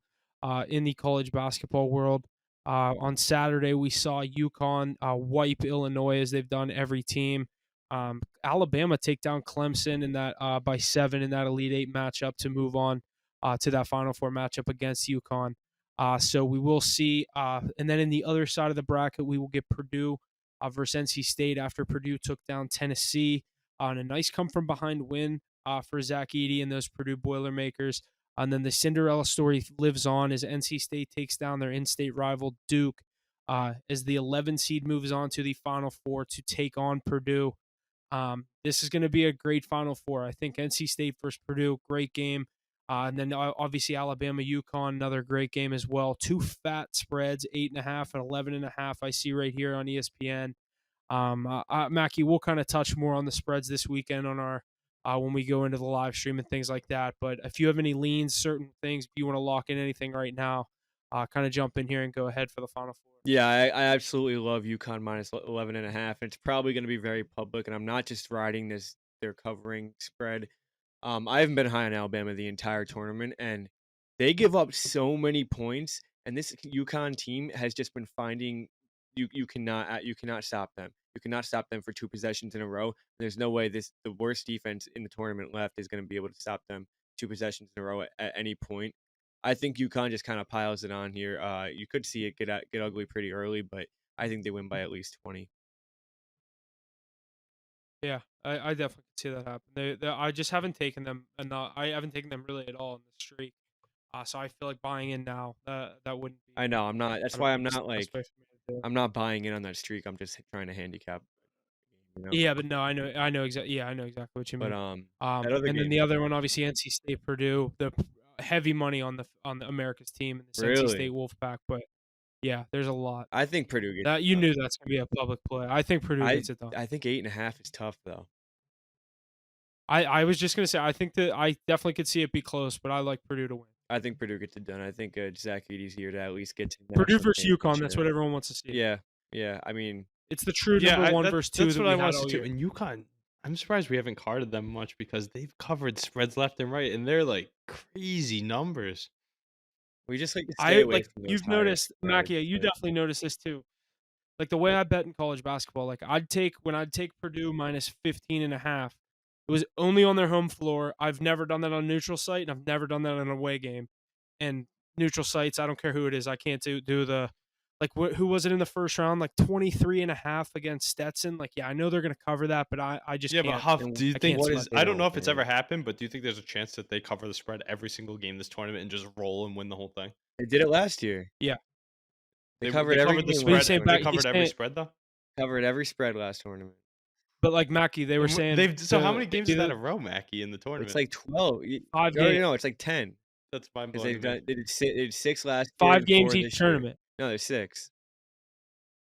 in the college basketball world. On Saturday, we saw UConn wipe Illinois as they've done every team. Alabama take down Clemson in that by 7 in that Elite Eight matchup to move on to that Final Four matchup against UConn. So we will see, and then in the other side of the bracket, we will get Purdue versus NC State after Purdue took down Tennessee on a nice come from behind win for Zach Edey and those Purdue Boilermakers. And then the Cinderella story lives on as NC State takes down their in-state rival Duke as the 11 seed moves on to the Final Four to take on Purdue. This is going to be a great Final Four. I think NC State versus Purdue, great game. And then obviously Alabama, UConn, another great game as well. 2 fat spreads, 8.5 and 11.5. I see right here on ESPN. Mackie, we'll kind of touch more on the spreads this weekend on our when we go into the live stream and things like that. But if you have any leans, certain things, if you want to lock in anything right now, kind of jump in here and go ahead for the Final Four. Yeah, I absolutely love UConn minus 11.5. And it's probably going to be very public. And I'm not just riding this their covering spread. I haven't been high on Alabama the entire tournament, and they give up so many points. And this UConn team has just been finding you cannot stop them. You cannot stop them for 2 possessions in a row. There's no way the worst defense in the tournament left is going to be able to stop them 2 possessions in a row at any point. I think UConn just kind of piles it on here. You could see it get ugly pretty early, but I think they win by at least 20. Yeah, I definitely could see that happen. I just haven't taken them enough. I haven't taken them really at all in the streak. So I feel like buying in now that wouldn't be. I know I'm not. That's I don't why think I'm it's not the best like way for me to do it. I'm not buying in on that streak. I'm just trying to handicap. You know, Yeah, but no, I know exactly. Yeah, I know exactly what you but mean. that other And then game, the other one, obviously NC State Purdue, the heavy money on the America's team in this NC State really, Wolfpack. But yeah, there's a lot I think Purdue gets that it you done. knew that's gonna be a public play. I think Purdue I gets it done. I think 8.5 is tough though. I was just gonna say I think that I definitely could see it be close, but I like Purdue to win. I think Purdue gets it done. I think Zach Edey's here to at least get to the Purdue national versus UConn, that's championship. what everyone wants to see. Yeah, yeah. I mean, It's the true Yeah, number one that, versus two that's that what we I had want to all see year. too. And UConn, I'm surprised we haven't carded them much because they've covered spreads left and right, and they're like crazy numbers. we just like to stay away Like from those you've higher noticed, spreads. Makia, you But definitely noticed this too. Like the way I bet in college basketball, like I'd take Purdue minus 15.5. It was only on their home floor. I've never done that on a neutral site, and I've never done that on an away game. And neutral sites, I don't care who it is. I can't do the like who was it in the first round? Like 23.5 against Stetson. Like, yeah, I know they're gonna cover that, but I just Yeah, but can't. Huff, and do you I think? can't what sweat is it. I don't know down if it's ever happened, but do you think there's a chance that they cover the spread every single game this tournament and just roll and win the whole thing? they did it last year. Yeah. They covered they every covered the game But he's last spread. saying They back tournament. he's covered every saying spread though. Covered every spread last tournament. but like Mackie, they were And saying they've so how the many games is that in a row, Mackie, in the tournament? It's like 12. five You already games, know it's like 10 That's mind because blowing to me. they did 6 last year 5 and games 4 each this year. tournament. No, there's 6.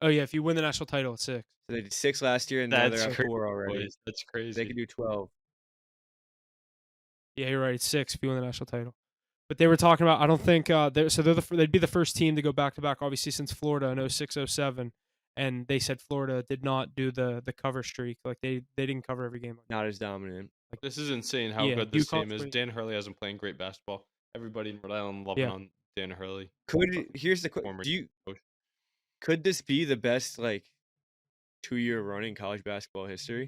Oh yeah, if you win the national title, it's 6. So they did 6 last year, and now That's they're at crazy, 4 already. boys. That's They crazy. could do 12. Yeah, you're right. It's 6 if you win the national title. But they were talking about. I don't think they'd be the first team to go back to back. Obviously, since Florida in 06-07, and they said Florida did not do the cover streak. Like they didn't cover every game. Not as dominant. This is insane how Yeah, good this UConn's team is. pretty. Dan Hurley hasn't playing great basketball. Everybody in Rhode Island loving Yeah. on Dan Hurley. Here's the Former coach. could this be the best like 2-year run in college basketball history?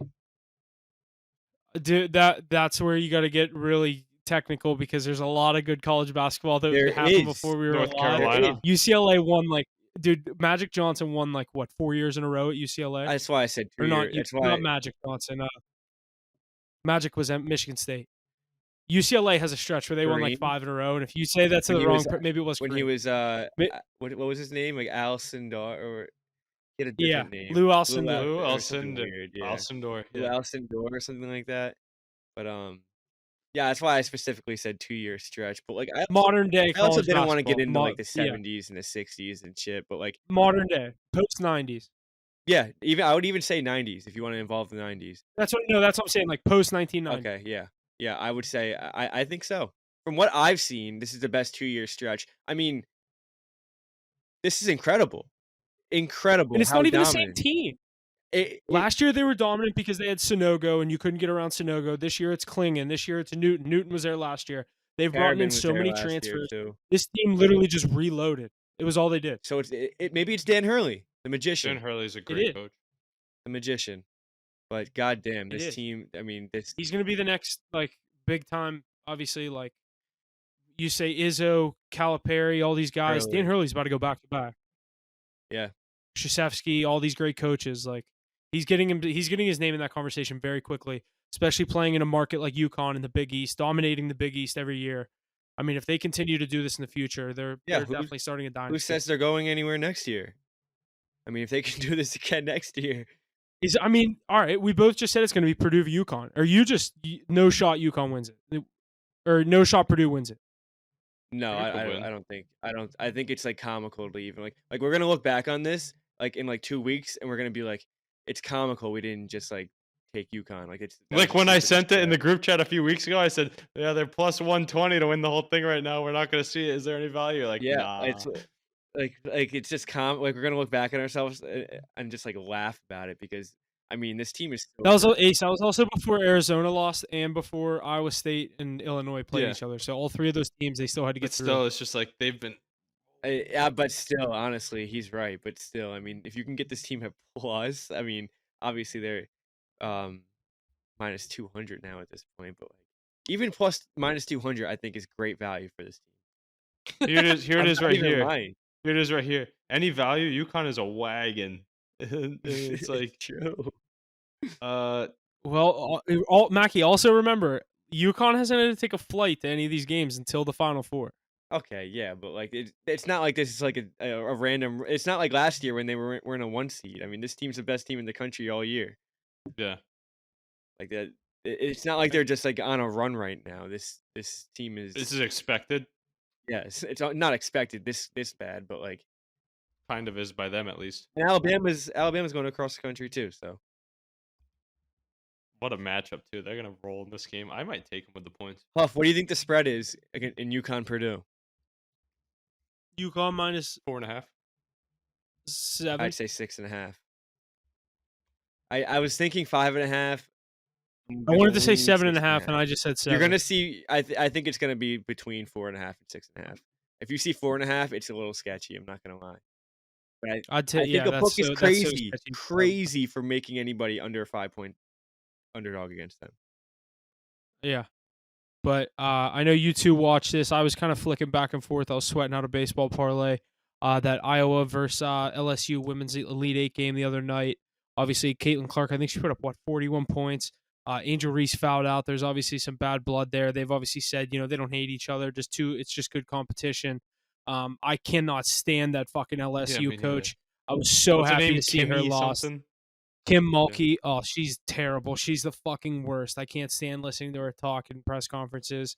Dude, that's where you got to get really technical because there's a lot of good college basketball that There happened is. before we were North alive. Carolina. UCLA won dude, Magic Johnson won 4 years in a row at UCLA? That's why I said 2 Or not, years. That's not why Magic Johnson. Magic was at Michigan State. UCLA has a stretch where they won Kareem? 5 in a row, and if you say that to When the he wrong, was- maybe it was when Kareem. he was Ma- what was his name? Like Alcindor or he had a Yeah, different name. Lou Alcindor. Lou or something Alcindor. weird, yeah. Alcindor. Lou Yeah. Alcindor or something like that. But yeah, that's why I specifically said 2-year stretch. But like Modern day I also college didn't want to get basketball. into like the 70s and the 60s and shit. But like Modern day, post 90s. yeah, I would even say 90s if you want to involve the 90s. That's what I'm saying. Like post 1990. Okay, yeah, I would say I think so. From what I've seen, this is the best 2-year stretch. I mean, this is incredible, incredible. And it's how not even dominant. the same team. It, Last year they were dominant because they had Sonogo and you couldn't get around Sonogo. This year it's Klingon. This year it's Newton. Newton was there last year. They've brought Harriman in was so there many last year, transfers. too. This team literally just reloaded. It was all they did. So maybe it's Dan Hurley, the magician, Dan Hurley's a is. great coach. the magician. But goddamn, It this is. team. I mean, this. He's going to be the next big time. Obviously, you say Izzo, Calipari, all these guys. Hurley. Dan Hurley's about to go back to back. Yeah. Krzyzewski, all these great coaches. He's getting his name in that conversation very quickly, especially playing in a market like UConn in the Big East, dominating the Big East every year. I mean, if they continue to do this in the future, they're definitely starting a dynasty. Who says they're going anywhere next year? I mean, if they can do this again next year. All right, we both just said it's going to be Purdue UConn. Or you just no shot UConn wins it. Or no shot Purdue wins it. No, I think it's comical to even like we're gonna look back on this in 2 weeks and we're gonna be like, it's comical we didn't just take UConn. It's When I sent it in the group chat a few weeks ago, I said, yeah, they're plus 120 to win the whole thing right now. We're not gonna see it. Is there any value? yeah, nah. it's it's just we're gonna look back at ourselves and just laugh about it because I mean this team is That was Ace. That was also before Arizona lost and before Iowa State and Illinois played each other. So all three of those teams they still had to get through. Still, it's just they've been. Yeah, but still, honestly, he's right. But still, I mean, if you can get this team at plus, I mean, obviously they're minus 200 now at this point, but even plus minus 200, I think is great value for this team. Here it is. Here it is right here. Lying. Here it is right here. Any value? UConn is a wagon. It's true. Mackie, also remember, UConn hasn't had to take a flight to any of these games until the Final Four. Okay, yeah, but it's not like this is a random. It's not like last year when they were in a 1 seed. I mean, this team's the best team in the country all year. Yeah, like that. It's not like they're just on a run right now. This team is. This is expected. Yes, it's not expected this bad, but kind of is by them at least. And Alabama's going across the country too. So what a matchup too. They're gonna roll in this game. I might take them with the points. Huff, what do you think the spread is in UConn Purdue? UConn minus 4.5. 7. I'd say 6.5. I was thinking 5.5. I wanted to say 7.5, and I just said 7. You're gonna see. I think it's gonna be between 4.5 and 6.5. If you see 4.5, it's a little sketchy. I'm not gonna lie. But I think the book is crazy for making anybody under a 5-point underdog against them. Yeah, but I know you two watched this. I was kind of flicking back and forth. I was sweating out a baseball parlay. That Iowa versus LSU women's Elite Eight game the other night. Obviously, Caitlin Clark. I think she put up 41 points. Angel Reese fouled out. There's obviously some bad blood there. They've obviously said, they don't hate each other. It's just good competition. I cannot stand that fucking LSU coach. I was so happy to see her lost. Kim Mulkey. Oh, she's terrible. She's the fucking worst. I can't stand listening to her talk in press conferences.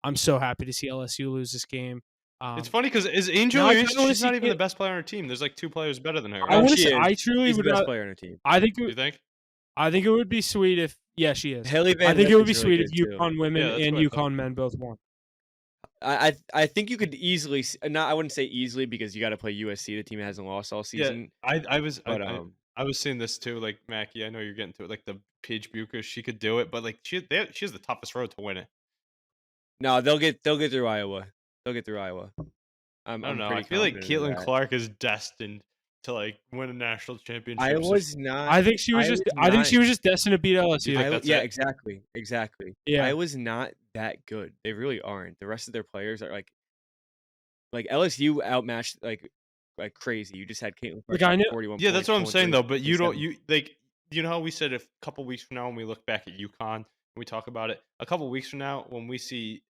I'm so happy to see LSU lose this game. It's funny because is Angel Reese? She's not even the best player on her team. There's 2 players better than her. I truly She's would the best player on her team. You think? I think it would be sweet if she is. Haley Van I think it would be sweet really if UConn women and UConn men both won. I think you could easily I wouldn't say easily because you got to play USC, the team that hasn't lost all season. Yeah, I was seeing this too, like Mackie. I know you're getting to it, like the Paige Bucher. She could do it, but like she has the toughest road to win it. No, they'll get through Iowa. They'll get through Iowa. I'm I don't I'm know. I pretty feel like confident of Caitlin that. Clark is destined to like win a national championship. So Iowa's not. I think she was just. Iowa's I think not. she was just destined to beat you LSU. think that's Yeah, it? exactly. Yeah, Iowa's not that good. They really aren't. The rest of their players are like LSU outmatched like crazy. You just had Caitlin Clark like I dropping know. 41 Yeah, that's points, what I'm pulling saying though. But you don't 27. you like you know how we said if a couple weeks from now when we look back at UConn and we talk about it, a couple weeks from now when we see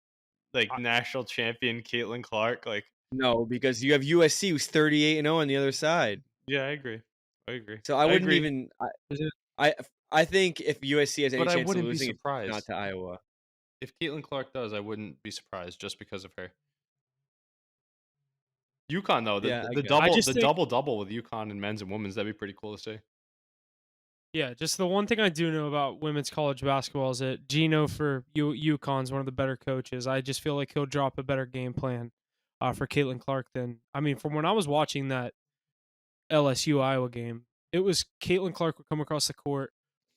like national champion Caitlin Clark, like No, because you have USC who's 38-0 on the other side. yeah, I agree. I agree. So I I wouldn't agree. even. I I think if USC has any But I chance of wouldn't be losing, it's not surprised. to Iowa. If Caitlin Clark does, I wouldn't be surprised just because of her. UConn though, Yeah, I the guess. I double just the think. double double with UConn and men's and women's, that'd be pretty cool to see. Yeah, just the one thing I do know about women's college basketball is that Gino for UConn's one of the better coaches. I just feel like he'll drop a better game plan for Caitlin Clark than I mean, from when I was watching that LSU Iowa game, it was Caitlin Clark would come across the court,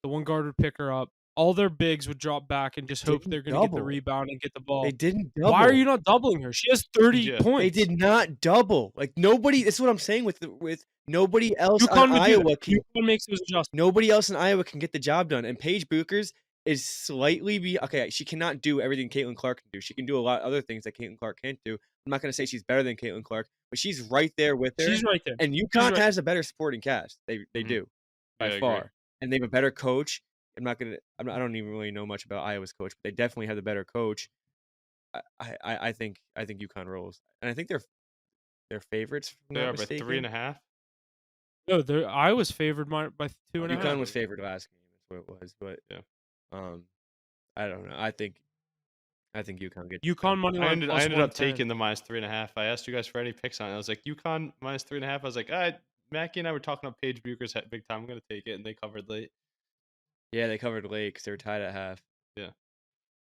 the one guard would pick her up, all their bigs would drop back and just hope Didn't they're going to get the double. rebound and get the They ball. didn't Why are you double. not doubling her? She has 30 Yeah. They points. did not double. Like nobody. That's what I'm saying with nobody else on UConn would do that. Iowa can. UConn makes those adjustments. Nobody else in Iowa can get the job done. And Paige Buchers is slightly okay. She cannot do everything Caitlin Clark can do. She can do a lot of other things that Caitlin Clark can't do. I'm not going to say she's better than Caitlin Clark, but she's right there with her. She's right there. And She's UConn right. has a better supporting cast. They Mhm. do by Yeah, I agree. far, and they have a better coach. I'm not gonna. I don't even really know much about Iowa's coach, but they definitely have the better coach. I think UConn rolls, and I think they're favorites. If I'm They not are by mistaken. 3.5. No, I was favored by 2.5. UConn was favored last game. That's what it was, but Yeah. I don't know. I think UConn gets UConn money I line ended plus up 110. taking the minus 3.5. I asked you guys for any picks on it. I was like, UConn minus 3.5. I was like, all right, Mackie and I were talking about Paige Bucher's big time. I'm gonna take it, and they covered late. Yeah, they covered late because they were tied at half. Yeah,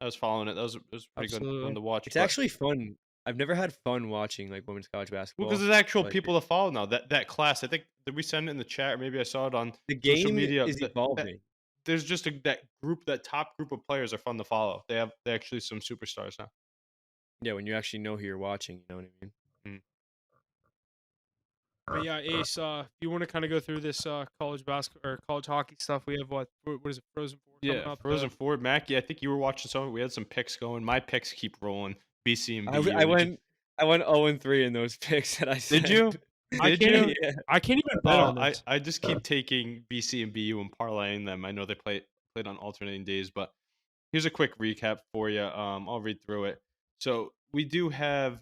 I was following it. It was a pretty good Absolutely. one to watch. It's actually fun. I've never had fun watching like women's college basketball. because there's actual like, people to follow now. That class, I think, did we send it in the chat, or maybe I saw it on the social game media? is evolving. There's just that top group of players are fun to follow. They actually some superstars now. Yeah, when you actually know who you're watching, you know what I mean? But yeah, Ace, if you want to kind of go through this college basketball or college hockey stuff, we have what is it, Frozen Four coming up? Frozen Four. Mackie, I think you were watching some of it. We had some picks going. My picks keep rolling. BC and BU. I went 0-3 in those picks that I said. Did you? I Did you? Yeah. I can't even bet on Oh, this. I just keep taking BC and BU and parlaying them. I know they played on alternating days, but here's a quick recap for you. I'll read through it. So we do have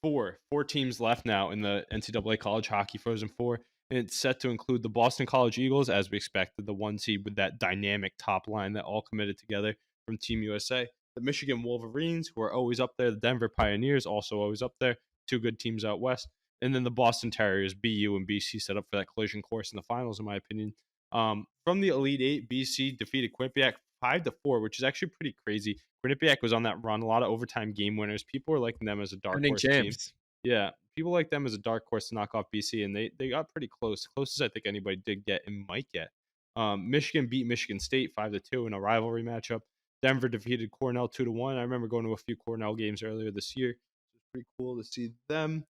four teams left now in the NCAA College Hockey Frozen Four, and it's set to include the Boston College Eagles, as we expected, the one seed with that dynamic top line that all committed together from Team USA. The Michigan Wolverines, who are always up there. The Denver Pioneers, also always up there. Two good teams out west. And then the Boston Terriers, BU and BC, set up for that collision course in the finals, in my opinion. From the Elite Eight, BC defeated Quinnipiac 5-4, which is actually pretty crazy. Quinnipiac was on that run, a lot of overtime game winners. People were liking them as a dark horse team. Yeah, people like them as a dark horse to knock off BC, and they got pretty close. Closest I think anybody did get and might get. Michigan beat Michigan State 5-2 in a rivalry matchup. Denver defeated Cornell 2-1. I remember going to a few Cornell games earlier this year. It was pretty cool to see them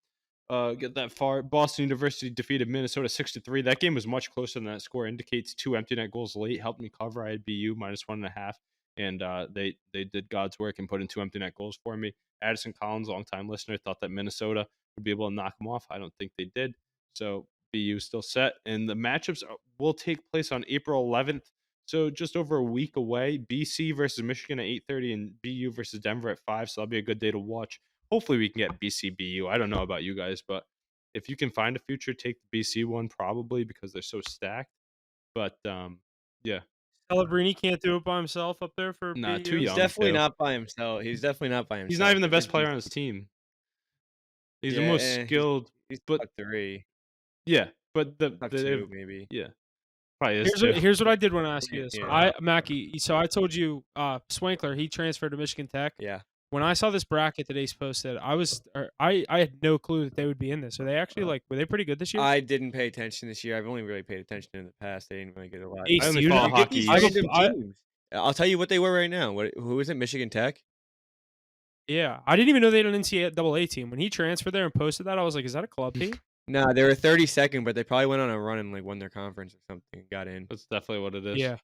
get that far. Boston University defeated Minnesota 6-3. That game was much closer than that score indicates. 2 empty net goals late helped me cover. I had BU minus 1.5, and they did God's work and put in 2 empty net goals for me. Addison Collins, longtime listener, thought that Minnesota would be able to knock them off. I don't think they did. So BU still set, and the matchups will take place on April 11th. So just over a week away. BC versus Michigan at 8:30 and BU versus Denver at 5. So that'll be a good day to watch. Hopefully we can get BC BU. I don't know about you guys, but if you can find a future, take the BC one probably because they're so stacked. But yeah. Celebrini can't do it by himself up there for Nah, BU. too He's young. definitely too. not by himself. He's definitely not by himself. He's not even the best It's player BC. on his team. He's the most skilled. He's but top 3. yeah, but Top 2 maybe. yeah, probably is Here's what I did want to ask you this. Yeah. Mackie, so I told you Swankler, he transferred to Michigan Tech. Yeah. When I saw this bracket that Ace posted, I had no clue that they would be in this. Are they actually were they pretty good this year? I didn't pay attention this year. I've only really paid attention in the past. I didn't really get a lot. Ace, I do only you follow know? You get Hockey these I have East. a, random teams. I'll tell you what they were right now. Who is it? Michigan Tech? yeah, I didn't even know they had an NCAA team. When he transferred there and posted that, I was like, is that a club team? Nah, they were 32nd, but they probably went on a run and won their conference or something and got in. That's definitely what it is. Yeah.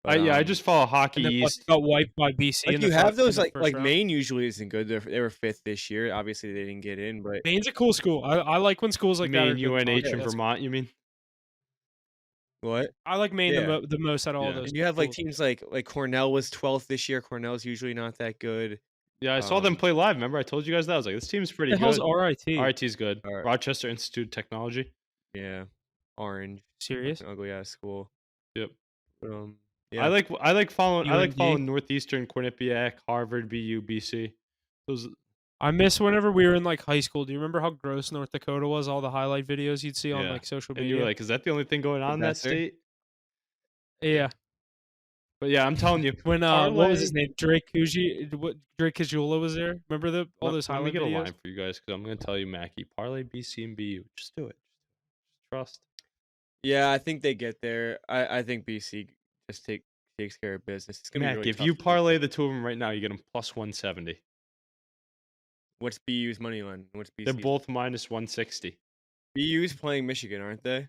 I But, just follow Hockey And then East. got wiped by BC like in you the have those in the like first round. Maine usually isn't good. They were 5th this year. Obviously they didn't get in, but Maine's a cool school. I like when schools like that are Maine, good. UNH, Yeah, and Vermont. You mean? what? I like Maine Yeah. the most out of all Yeah. those. And you have like schools. teams like Cornell was 12th this year. Cornell's usually not that good. Yeah, I saw them Um, play live. Remember, I told you guys that. I was like, this team's pretty The hell's good. RIT? RIT's good. Alright. Rochester Institute of Technology. Yeah, Orange, Serious? ugly ass school. Yep. Yeah, I like following UND? Northeastern, Quinnipiac, Harvard, BU, BC. Those I miss whenever we were in like high school. Do you remember how gross North Dakota was? All the highlight videos you'd see on Yeah. like social and media. you were like, is that the only thing going on in that Professor? state? yeah. But yeah, I'm telling you, When what was his parlay- name? Drake Kajula was there. Remember all those Let me highlight get a videos? line for you guys because I'm going to tell you, Mackie. Parlay BC and BU. Just do it. Just trust. yeah, I think they get there. I think BC just takes care of business. It's gonna be Mackie, really if tough you to beat. parlay the two of them right now, you get them plus 170. What's BU's money line? What's BC's? They're both minus 160. BU's playing Michigan, aren't they?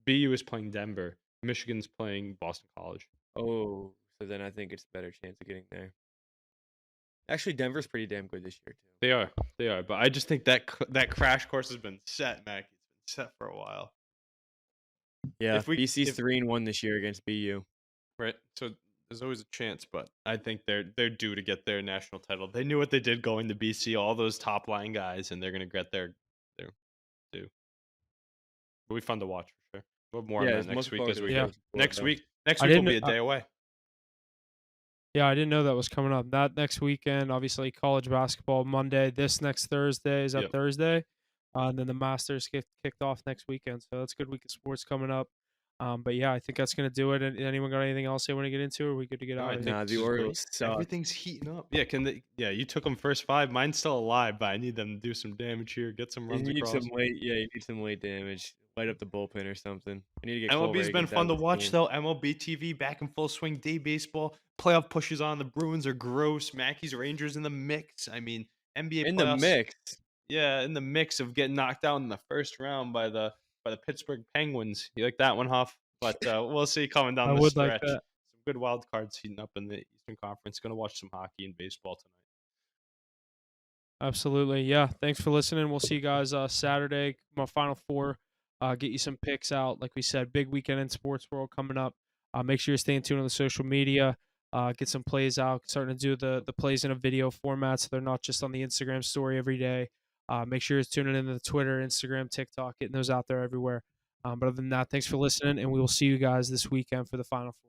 BU is playing Denver. Michigan's playing Boston College. Oh, so then I think it's a better chance of getting there. Actually, Denver's pretty damn good this year too. They are. But I just think that crash course has been set, Mackie. It's been set for a while. Yeah, If we- BC's if- 3-1 this year against BU. Right. So there's always a chance, but I think they're due to get their national title. They knew what they did going to BC, all those top line guys, and they're gonna get their due. It'll be fun to watch for sure. We'll have more on Yeah, that it's next most week forward as to we it. Yeah. go. Next week I will didn't- be a day away. Yeah, I didn't know that was coming up. That next weekend, obviously, college basketball Monday. This next Thursday is that Yep. Thursday, and then the Masters kicked off next weekend. So that's a good week of sports coming up. But yeah, I think that's gonna do it. And anyone got anything else they want to get into? Or are we good to get No, out I of think here? Nah, this the is Orioles suck. Everything's heating up. Yeah, you took them first 5. Mine's still alive, but I need them to do some damage here, get some You runs need across. you need some late damage. Light up the bullpen or something. I need to get Cole MLB's been Reagans fun out to of this watch team. though. MLB TV back in full swing. Day baseball playoff pushes on. The Bruins are gross. Mackey's Rangers in the mix. I mean, NBA In the playoffs- mix. Yeah, in the mix of getting knocked out in the first round by the Pittsburgh Penguins. You like that one, Huff? But we'll see coming down I the would like stretch. that. Some good wild cards heating up in the Eastern Conference. Going to watch some hockey and baseball tonight. Absolutely. Yeah. Thanks for listening. We'll see you guys Saturday. My Final Four. Get you some picks out. Like we said, big weekend in sports world coming up. Make sure you're staying tuned on the social media. Get some plays out. Starting to do the plays in a video format, so they're not just on the Instagram story every day. Make sure you're tuning into the Twitter, Instagram, TikTok, getting those out there everywhere. But other than that, thanks for listening, and we will see you guys this weekend for the Final Four.